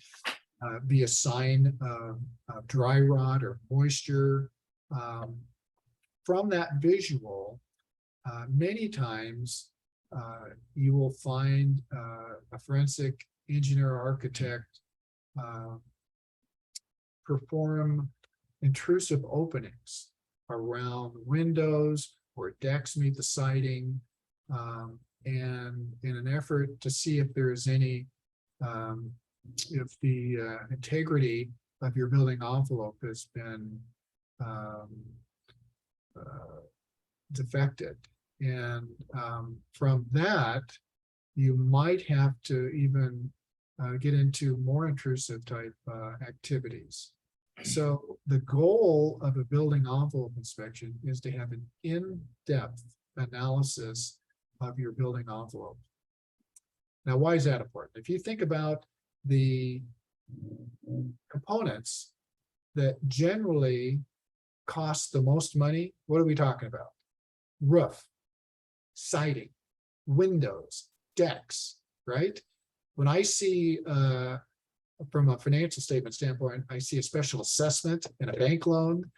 be a sign of dry rot or moisture. From that visual, many times you will find a forensic engineer or architect perform intrusive openings around windows or decks meet the siding, and in an effort to see if there is any, if the integrity of your building envelope has been defected. And from that, you might have to even get into more intrusive type activities. So the goal of a building envelope inspection is to have an in-depth analysis of your building envelope. Now, why is that important? If you think about the components that generally cost the most money, what are we talking about? Roof, siding, windows, decks, right? When I see from a financial statement standpoint, I see a special assessment and a bank loan,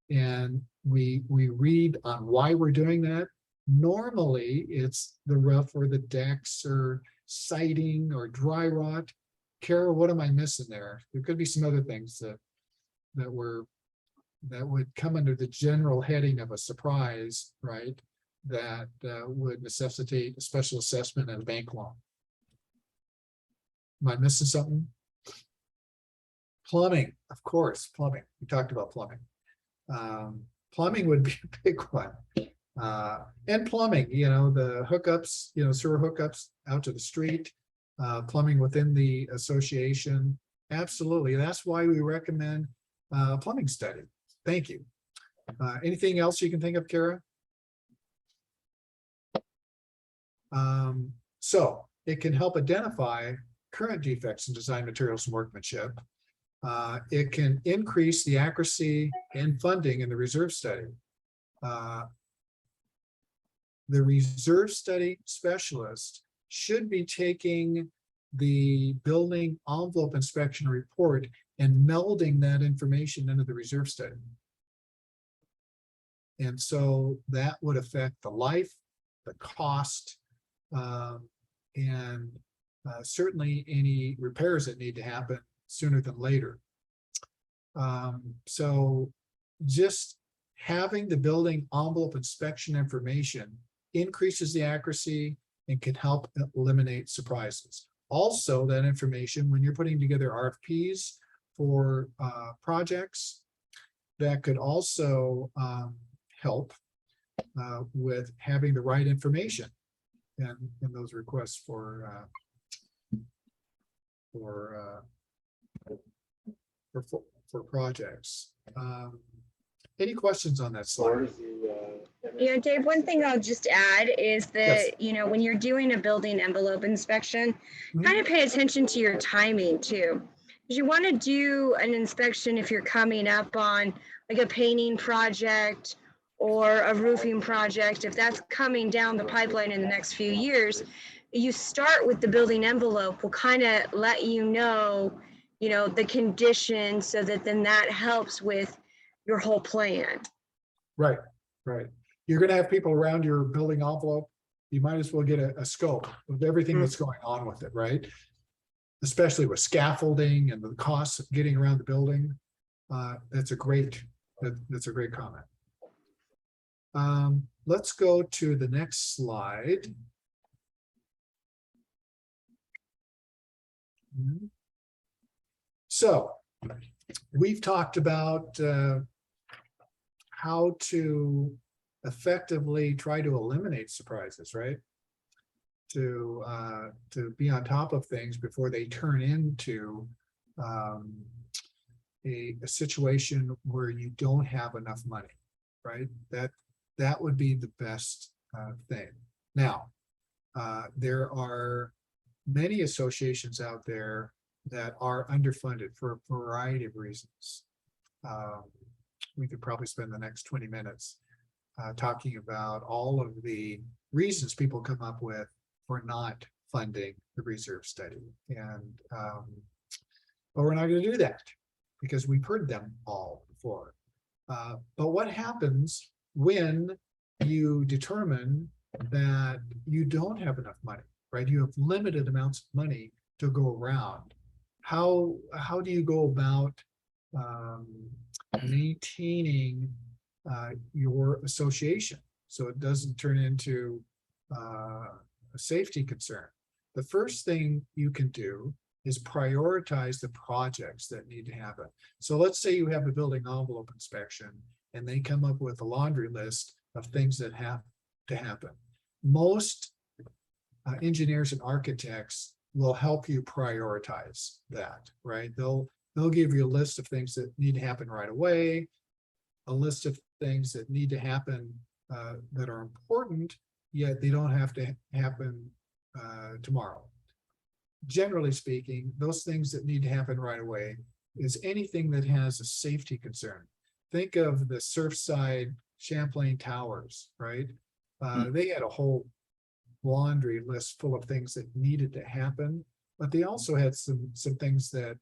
and we read on why we're doing that. Normally, it's the roof or the decks or siding or dry rot. Carra, what am I missing there? There could be some other things that would come under the general heading of a surprise, right? That would necessitate a special assessment and a bank loan. Am I missing something? Plumbing, of course, plumbing. We talked about plumbing. Plumbing would be a big one. And plumbing, you know, the hookups, you know, sewer hookups out to the street, plumbing within the association. Absolutely. That's why we recommend a plumbing study. Thank you. Anything else you can think of, Carra? So it can help identify current defects in design materials and workmanship. It can increase the accuracy and funding in the reserve study. The reserve study specialist should be taking the building envelope inspection report and melding that information into the reserve study. And so that would affect the life, the cost, and certainly any repairs that need to happen sooner than later. So just having the building envelope inspection information increases the accuracy and can help eliminate surprises. Also, that information, when you're putting together RFPs for projects, that could also help with having the right information in those requests for projects. Any questions on that slide? Yeah, Dave, one thing I'll just add is Yes. that, when you're doing a building envelope inspection, Mhm. kind of pay attention to your timing too. 'Cause you want to do an inspection if you're coming up on like a painting project or a roofing project. If that's coming down the pipeline in the next few years, you start with the building envelope will kind of let you know, the conditions, so that then that helps with your whole plan. Right, right. You're gonna have people around your building envelope. You might as well get a scope of everything that's going on with it, right? Especially with scaffolding and the costs of getting around the building. That's a great comment. Let's go to the next slide. So we've talked about how to effectively try to eliminate surprises, right? To be on top of things before they turn into a situation where you don't have enough money, right? That would be the best thing. Now, there are many associations out there that are underfunded for a variety of reasons. We could probably spend the next 20 minutes talking about all of the reasons people come up with for not funding the reserve study. And but we're not going to do that because we've heard them all before. But what happens when you determine that you don't have enough money, right? You have limited amounts of money to go around. How do you go about maintaining your association so it doesn't turn into a safety concern? The first thing you can do is prioritize the projects that need to happen. So let's say you have a building envelope inspection and they come up with a laundry list of things that have to happen. Most engineers and architects will help you prioritize that, right? They'll give you a list of things that need to happen right away, a list of things that need to happen that are important, yet they don't have to happen tomorrow. Generally speaking, those things that need to happen right away is anything that has a safety concern. Think of the Surfside Champlain Towers, right? They had a whole laundry list full of things that needed to happen, but they also had some things that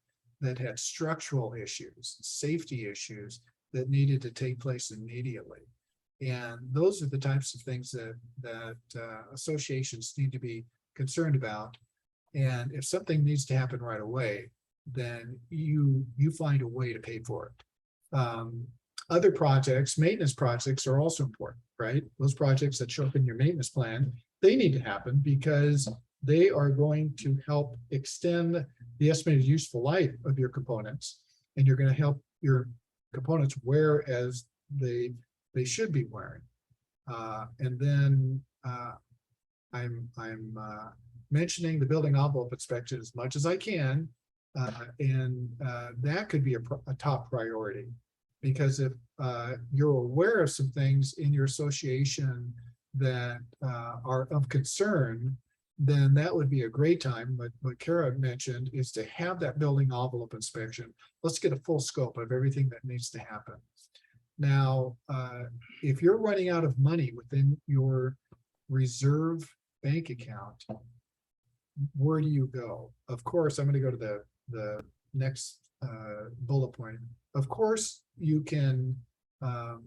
had structural issues, safety issues that needed to take place immediately. And those are the types of things that associations need to be concerned about. And if something needs to happen right away, then you find a way to pay for it. Other projects, maintenance projects, are also important, right? Those projects that show up in your maintenance plan, they need to happen because they are going to help extend the estimated useful life of your components, and you're going to help your components wear as they should be wearing. And then I'm mentioning the building envelope inspection as much as I can, and that could be a top priority, because if you're aware of some things in your association that are of concern, then that would be a great time. But what Carra mentioned is to have that building envelope inspection. Let's get a full scope of everything that needs to happen. Now, if you're running out of money within your reserve bank account, where do you go? Of course, I'm going to go to the next bullet point. Of course, you can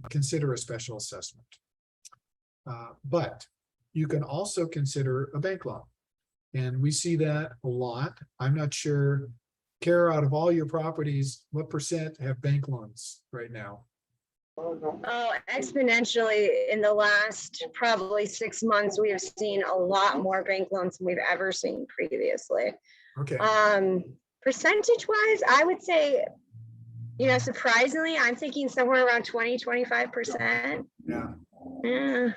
consider a special assessment, but you can also consider a bank loan. And we see that a lot. I'm not sure, Carra, out of all your properties, what % have bank loans right now? Oh, exponentially in the last probably 6 months, we have seen a lot more bank loans than we've ever seen previously. Okay, Percentage wise, I would say, surprisingly, I'm thinking somewhere around 20-25%. yeah. Yeah,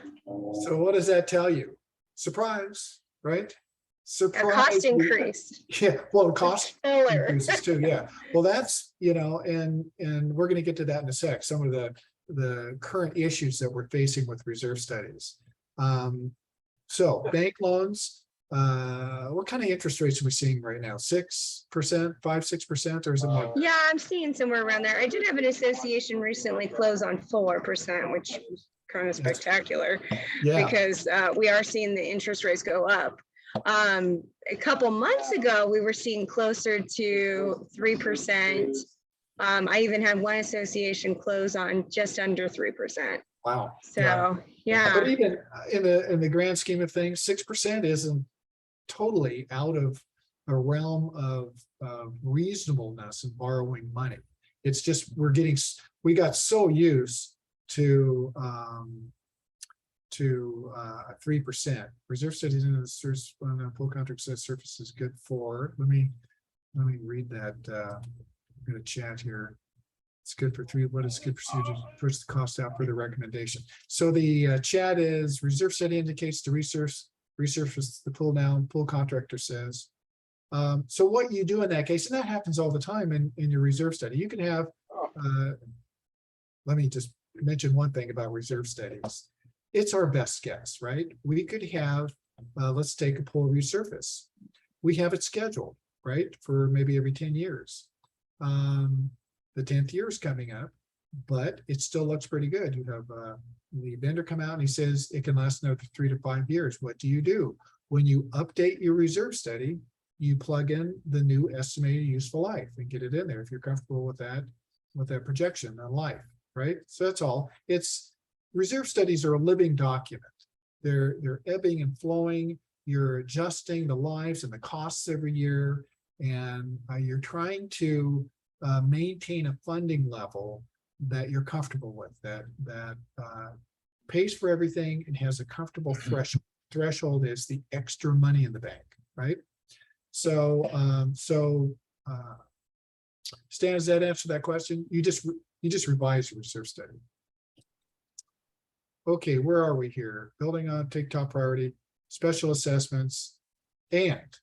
So what does that tell you? Surprise, right? a Surprise. cost increase. Yeah, well, cost Solar. increases too, yeah. Well, that's, and we're gonna get to that in a sec, some of the current issues that we're facing with reserve studies. So bank loans, what kind of interest rates are we seeing right now? 6%, 5-6%, or is it more? Yeah, I'm seeing somewhere around there. I did have an association recently close on 4%, which was kind of spectacular Yeah, because we are seeing the interest rates go up. A couple months ago, we were seeing closer to 3%. I even had one association close on just under 3%. wow. So, yeah. But even in the grand scheme of things, 6% isn't totally out of a realm of reasonableness in borrowing money. It's just we got so used to 3%. Reserve studies in the source on the full contract says surface is good for. Let me read that. I'm gonna chat here. It's good for 3. What is good procedure? First, the cost out for the recommendation. So the chat is reserve study indicates the resurface the pull down, pull contractor says. So what you do in that case, and that happens all the time in your reserve study, you can have, let me just mention one thing about reserve studies. It's our best guess, right? We could have, let's take a pull resurface. We have it scheduled, right? For maybe every 10 years. The 10th year is coming up, but it still looks pretty good. You have the vendor come out and he says it can last another 3 to 5 years. What do? When you update your reserve study, you plug in the new estimated useful life and get it in there if you're comfortable with that projection on life, right? So that's all. It's reserve studies are a living document. They're ebbing and flowing. You're adjusting the lives and the costs every year, and you're trying to maintain a funding level that you're comfortable with, that pays for everything and has a comfortable threshold. Threshold is the extra money in the bank, right? So, Stan, does that answer that question? You just revise your reserve study. Okay, where are we here? Building on take top priority, special assessments, and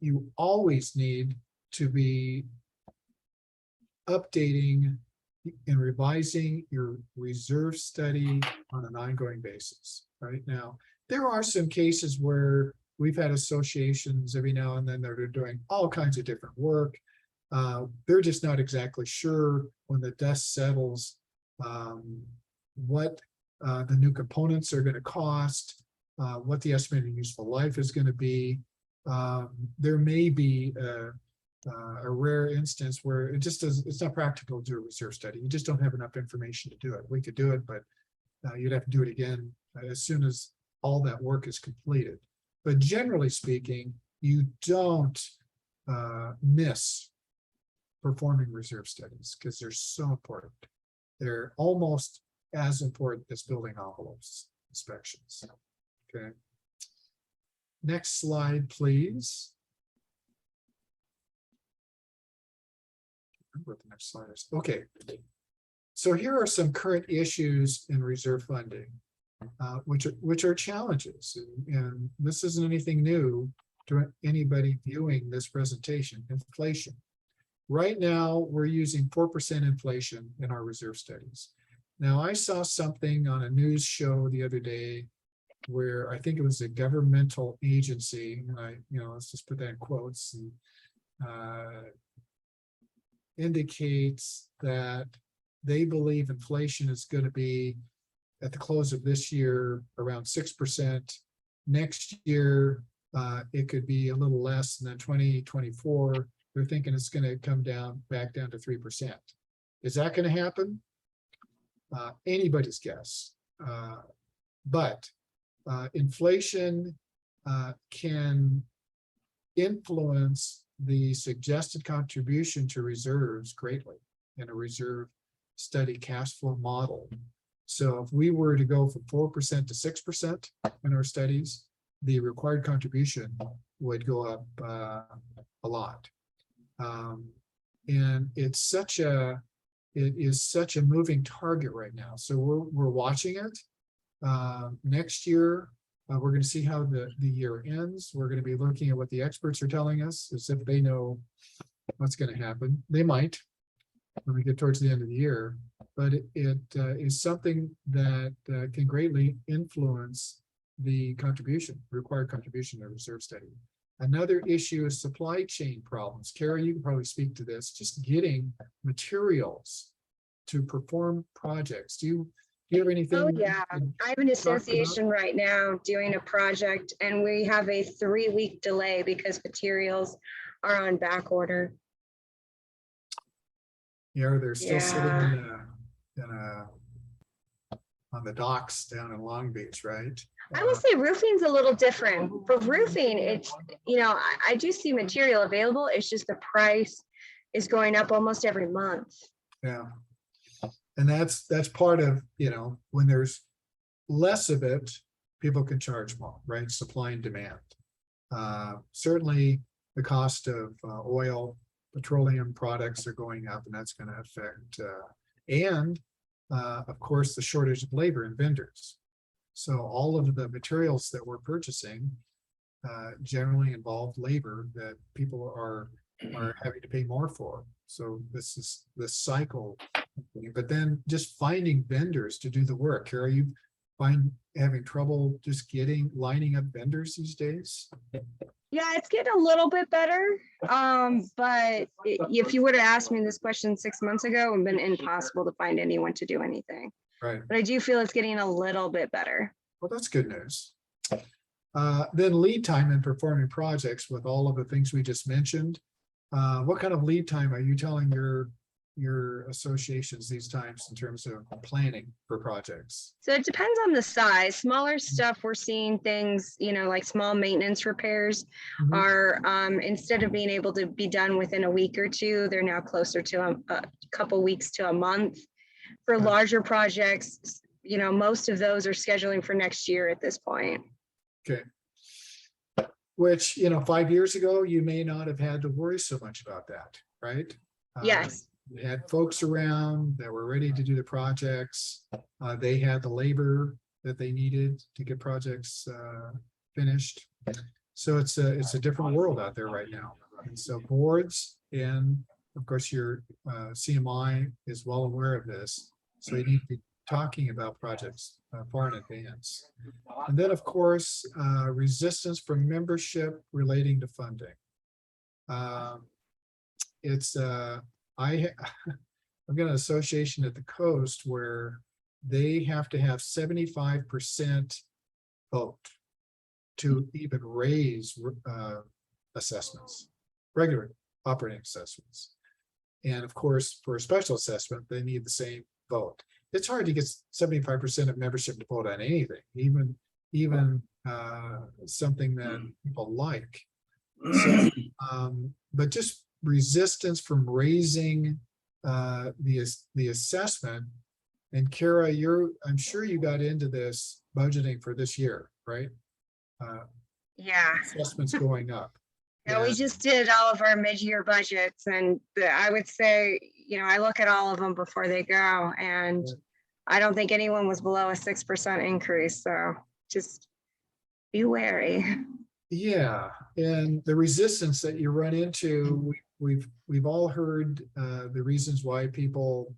you always need to be updating and revising your reserve study on an ongoing basis. Right now, there are some cases where we've had associations every now and then that are doing all kinds of different work. They're just not exactly sure when the dust settles what the new components are going to cost, what the estimated useful life is going to be. There may be a rare instance where it's not practical to do a reserve study. You just don't have enough information to do it. We could do it, but you'd have to do it again as soon as all that work is completed. But generally speaking, you don't miss performing reserve studies because they're so important. They're almost as important as building envelopes inspections. Okay. Next slide, please. Remember what the next slide is. Okay. So here are some current issues in reserve funding, which are challenges. And this isn't anything new to anybody viewing this presentation. Inflation. Right now, we're using 4% inflation in our reserve studies. Now, I saw something on a news show the other day where I think it was a governmental agency, and let's just put that in quotes, and indicates that they believe inflation is going to be at the close of this year around 6%. Next year, it could be a little less, and then 2024, they're thinking it's going to come back down to 3%. Is that going to happen? Anybody's guess. But inflation can influence the suggested contribution to reserves greatly in a reserve study cash flow model. So if we were to go from 4% to 6% in our studies, the required contribution would go up a lot. And it is such a moving target right now. So we're watching it. Next year, we're going to see how the year ends. We're going to be looking at what the experts are telling us, as if they know what's going to happen. They might when we get towards the end of the year, but it is something that can greatly influence the required contribution of reserve study. Another issue is supply chain problems. Carra, you can probably speak to this, just getting materials to perform projects. Do you have anything? Oh, yeah. I have an talk about? association right now doing a project, and we have a 3-week delay because materials are on back order. Yeah, they're still sitting Yeah. on the docks down in Long Beach, right? I will say roofing's a little different. For roofing, it's, I do see material available. It's just the price is going up almost every month. Yeah. And that's part of, when there's less of it, people can charge more, right? Supply and demand. Certainly the cost of oil, petroleum products are going up, and that's going to affect, of course, the shortage of labor and vendors. So all of the materials that we're purchasing generally involve labor that people are having to pay more for. So this is the cycle. But then just finding vendors to do the work. Carra, you having trouble just lining up vendors these days? Yeah, it's getting a little bit better. But if you would have asked me this question 6 months ago, it would have been impossible to find anyone to do anything. Right. But I do feel it's getting a little bit better. Well, that's good news. Then lead time in performing projects with all of the things we just mentioned. What kind of lead time are you telling your associations these times in terms of planning for projects? So it depends on the size. Smaller stuff, we're seeing things, like small maintenance repairs Mhm. are, instead of being able to be done within a week or two, they're now closer to a couple weeks to a month. For Okay. larger projects, most of those are scheduling for next year at this point. Okay. Which, 5 years ago, you may not have had to worry so much about that, right? Yes. You had folks around that were ready to do the projects. They had the labor that they needed to get projects finished. So it's a different world out there right now. And so boards, and of course your CMI is well aware of this. So you need to be talking about projects far in advance. And then, of course, resistance from membership relating to funding. I've got an association at the coast where they have to have 75% vote to even raise assessments, regular operating assessments. And of course, for a special assessment, they need the same vote. It's hard to get 75% of membership to vote on anything, even something that people like. So, but just resistance from raising the assessment. And Carra, I'm sure you got into this budgeting for this year, right? Yeah. Assessments going up. Yeah, we just did all of our mid-year budgets, and I would say, I look at all of them before they go, and I don't think anyone was below a 6% increase. So just be wary. Yeah, and the resistance that you run into, we've all heard the reasons why people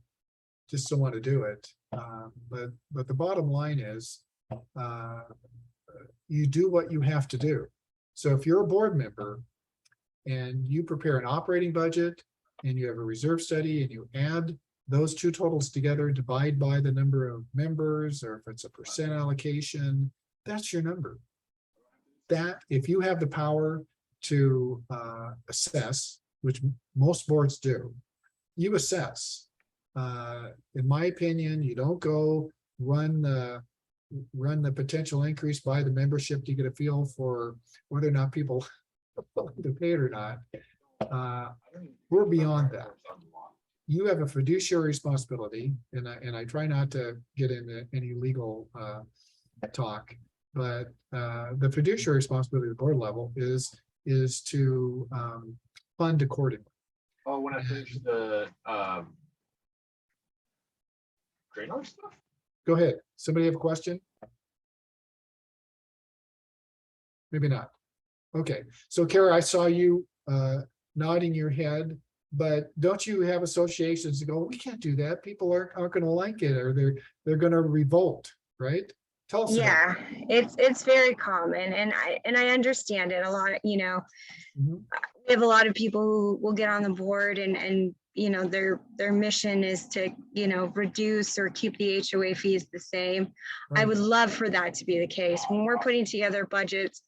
just don't want to do it. But the bottom line is, you do what you have to do. So if you're a board member and you prepare an operating budget and you have a reserve study and you add those two totals together, divide by the number of members, or if it's a percent allocation, that's your number. That if you have the power to assess, which most boards do, you assess. In my opinion, you don't go run the potential increase by the membership to get a feel for whether or not people are willing to pay it or not. We're beyond that. you have a fiduciary responsibility, and I try not to get into any legal talk, but the fiduciary responsibility at the board level is to fund accordingly. Oh, when I finish the radar stuff? Go ahead. Somebody have a question? Maybe not. Okay, so Carra, I saw you nodding your head, but don't you have associations that go, we can't do that. People aren't going to like it, or they're going to revolt, right? Tell us. Yeah, it's very common, and I understand it a lot. Mhm. We have a lot of people who will get on the board and their mission is to reduce or keep the HOA fees the same. I Right. would love for that to be the case. When we're putting together budgets,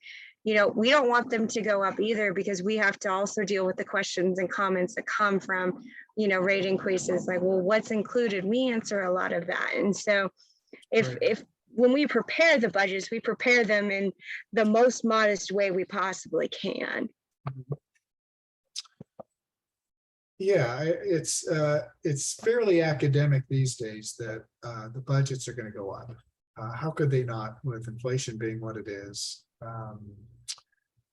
we don't want them to go up either, because we have to also deal with the questions and comments that come from rate increases, like, well, what's included? We answer a lot of that. And so Right. if when we prepare the budgets, we prepare them in the most modest way we possibly can. Yeah, it's fairly academic these days that the budgets are going to go up. How could they not, with inflation being what it is?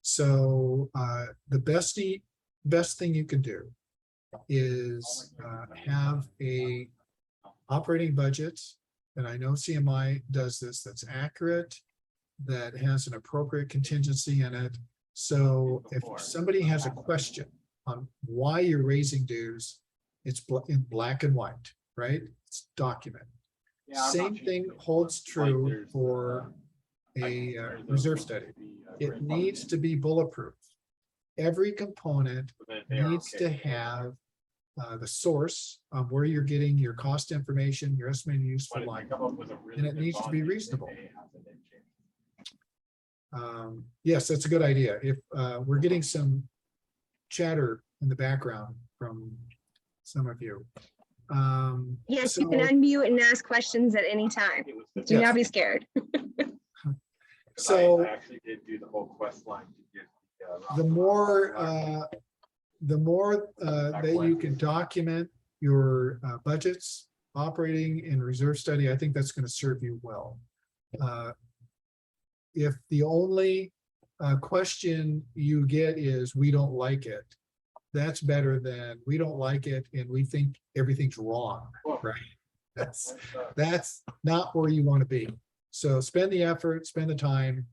So the best thing you can do is have a operating budget, and I know CMI does this, that's accurate, that has an appropriate contingency in it. So if somebody has a question on why you're raising dues, it's in black and white, right? It's documented. Same thing holds true for a reserve study. It needs to be bulletproof. Every component needs to have the source of where you're getting your cost information, your estimated useful life, and it needs to be reasonable. Yes, that's a good idea. If we're getting some chatter in the background from some of you. Yes, So- you can unmute and ask questions at any time. Do Yes. not be scared. So I actually did do the whole quest line to get the more that you can document your budgets, operating and reserve study, I think that's going to serve you well. If the only question you get is, we don't like it, that's better than, we don't like it and we think everything's wrong, right? That's not where you want to be. So spend the effort, spend the time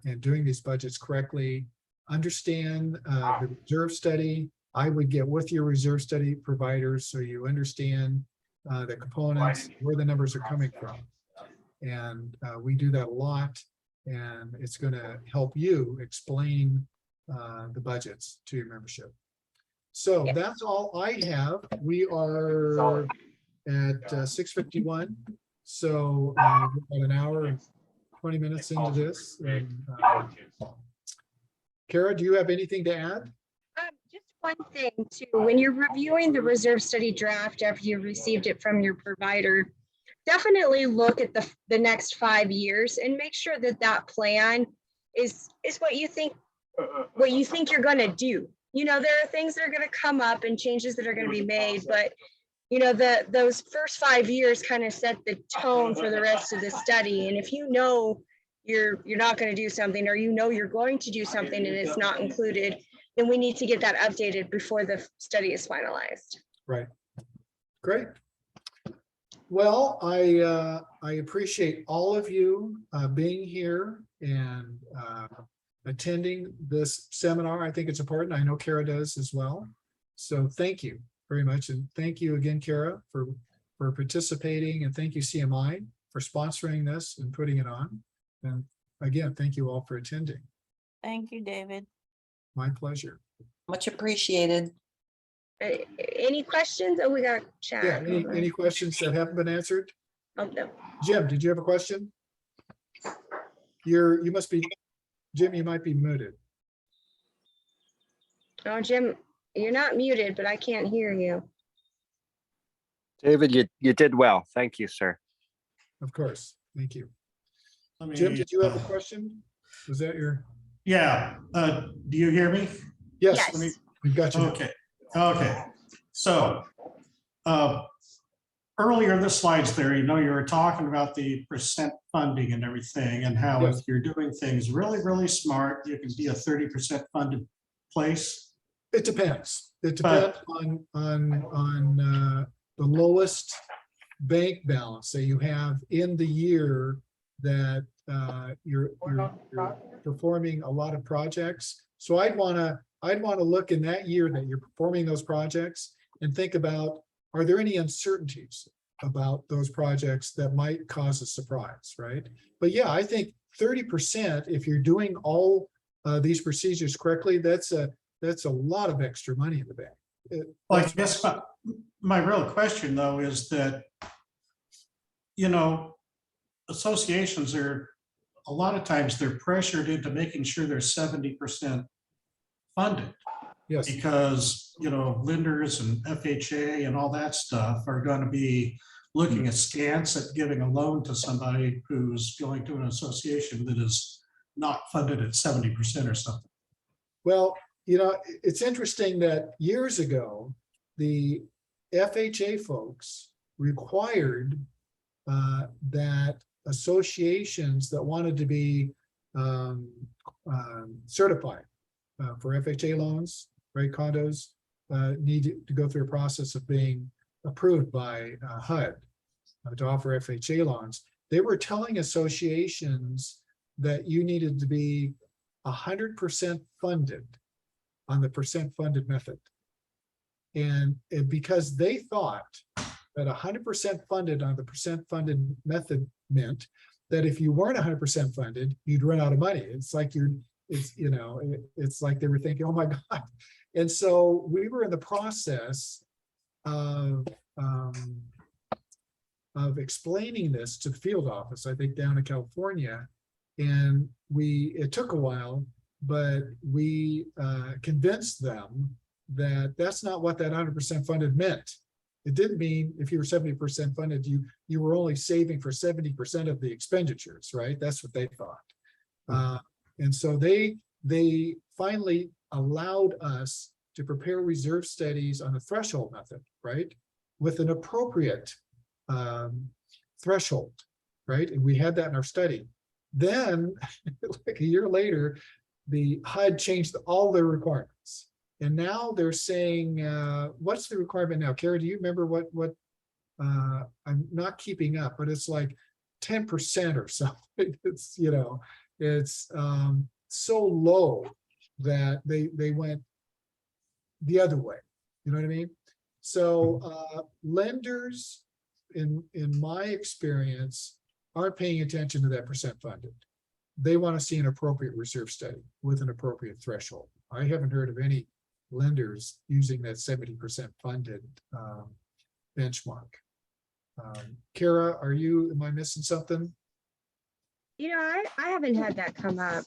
in doing these budgets correctly. Understand the reserve study. I would get with your reserve study providers so you understand the components, where the numbers are coming from. And we do that a lot, and it's going to help you explain the budgets to your membership. So that's all I have. We are at 6:51. So we're about an hour and 20 minutes into this. And, Carra, do you have anything to add? Just one thing too, when you're reviewing the reserve study draft after you received it from your provider, definitely look at the next 5 years and make sure that that plan is what you think you're going to do. There are things that are going to come up and changes that are going to be made, but those first 5 years kind of set the tone for the rest of the study. And if you're not going to do something, or you're going to do something and it's not included, then we need to get that updated before the study is finalized. Right. Great. Well, I appreciate all of you being here and attending this seminar. I think it's important. I know Carra does as well. So thank you very much. And thank you again, Carra, for participating. And thank you, CMI, for sponsoring this and putting it on. And again, thank you all for attending. Thank you, David. My pleasure. Much appreciated. Any questions? Oh, we got a chat. Yeah, any questions that haven't been answered? Oh, no. Jim, did you have a question? You must be, Jim, you might be muted. Oh, Jim, you're not muted, but I can't hear you. David, you did well. Thank you, sir. Of course. Thank you. Let me- Jim, did you have a question? Was that your? Yeah, do you hear me? Yes, Yes. we've got you. Okay, so Earlier in the slides there, you were talking about the percent funding and everything, and how Yes. if you're doing things really, really smart, you can be a 30% funded place. It depends. It But- depends on the lowest bank balance that you have in the year that you're performing a lot of projects. So I'd want to look in that year that you're performing those projects and think about, are there any uncertainties about those projects that might cause a surprise, right? But yeah, I think 30%, if you're doing all these procedures correctly, that's a lot of extra money in the bank. Well, I guess my real question though is that, associations are, a lot of times they're pressured into making sure they're 70% funded. Yes, Because, lenders and FHA and all that stuff are going to be looking askance at giving a loan to somebody who's going to an association that is not funded at 70% or something. well, it's interesting that years ago, the FHA folks required that associations that wanted to be certified for FHA loans, right, condos, need to go through a process of being approved by HUD to offer FHA loans. They were telling associations that you needed to be 100% funded on the percent funded method. And because they thought that 100% funded on the percent funded method meant that if you weren't 100% funded, you'd run out of money. It's like it's like they were thinking, oh my God. And so we were in the process of explaining this to the field office, I think down in California. And it took a while, but we convinced them that that's not what that 100% funded meant. It didn't mean if you were 70% funded, you were only saving for 70% of the expenditures, right? That's what they thought. And so they finally allowed us to prepare reserve studies on a threshold method, right? With an appropriate threshold, right? And we had that in our study. Then, like a year later, the HUD changed all their requirements. And now they're saying, what's the requirement now? Carra, do you remember what I'm not keeping up, but it's like 10% or something. It's, it's so low that they went the other way. You know what I mean? So lenders, in my experience, aren't paying attention to that percent funded. They want to see an appropriate reserve study with an appropriate threshold. I haven't heard of any lenders using that 70% funded benchmark. Carra, am I missing something? I haven't had that come up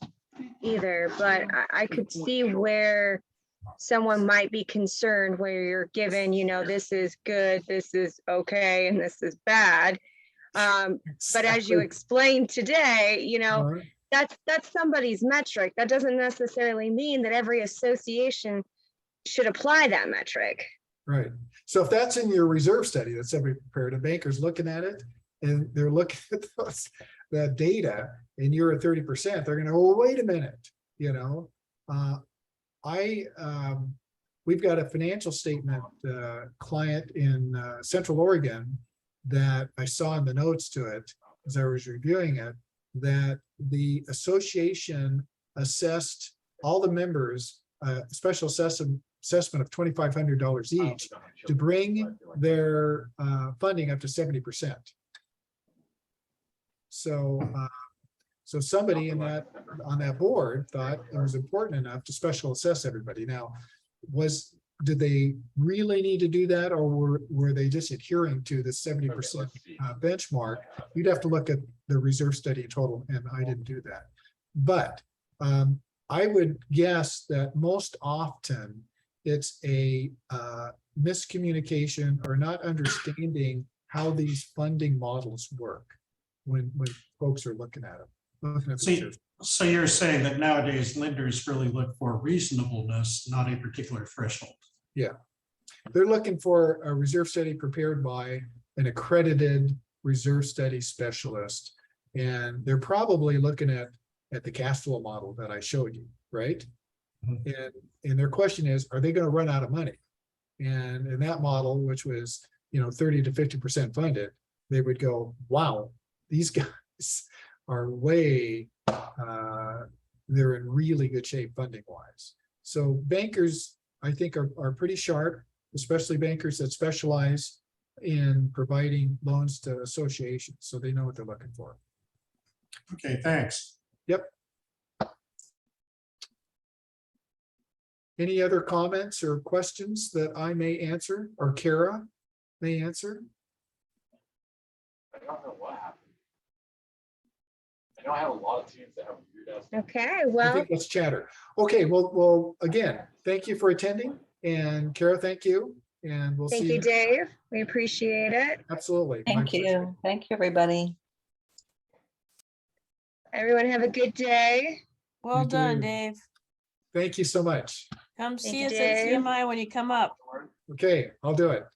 either, but I could see where someone might be concerned where you're given, this is good, this is okay, and this is bad. But as you explained today, that's somebody's metric. That doesn't necessarily mean that every association should apply that metric. Right. So if that's in your reserve study that somebody prepared, a banker's looking at it and they're looking at that data and you're at 30%, they're going to, oh, wait a minute, we've got a financial statement client in Central Oregon that I saw in the notes to it as I was reviewing it, that the association assessed all the members special assessment of $2,500 each to bring their funding up to 70%. So somebody on that board thought it was important enough to special assess everybody. Now, did they really need to do that, or were they just adhering to the 70% benchmark? You'd have to look at the reserve study total, and I didn't do that. But I would guess that most often it's a miscommunication or not understanding how these funding models work when folks are looking at them. So you're saying that nowadays lenders really look for reasonableness, not a particular threshold. Yeah. they're looking for a reserve study prepared by an accredited reserve study specialist. And they're probably looking at the cash flow model that I showed you, right? Mhm. And their question is, are they going to run out of money? And in that model, which was, 30 to 50% funded, they would go, wow, these guys are way, they're in really good shape funding wise. So bankers, I think, are pretty sharp, especially bankers that specialize in providing loans to associations. So they know what they're looking for. Okay, thanks. Yep. Any other comments or questions that I may answer or Carra may answer? I don't know what happened. I know I have a lot of teams that have weird ass. Okay, I well, think let's chatter. Okay, well, again, thank you for attending, and Carra, thank you, and we'll see thank you, Dave. We appreciate it. Absolutely. my Thank pleasure. you. Thank you, everybody. Everyone have a good day. Well You done, too. Dave. Thank you so much. Come Thank see you, us at Dave. CMI when you come up. Okay, I'll do it.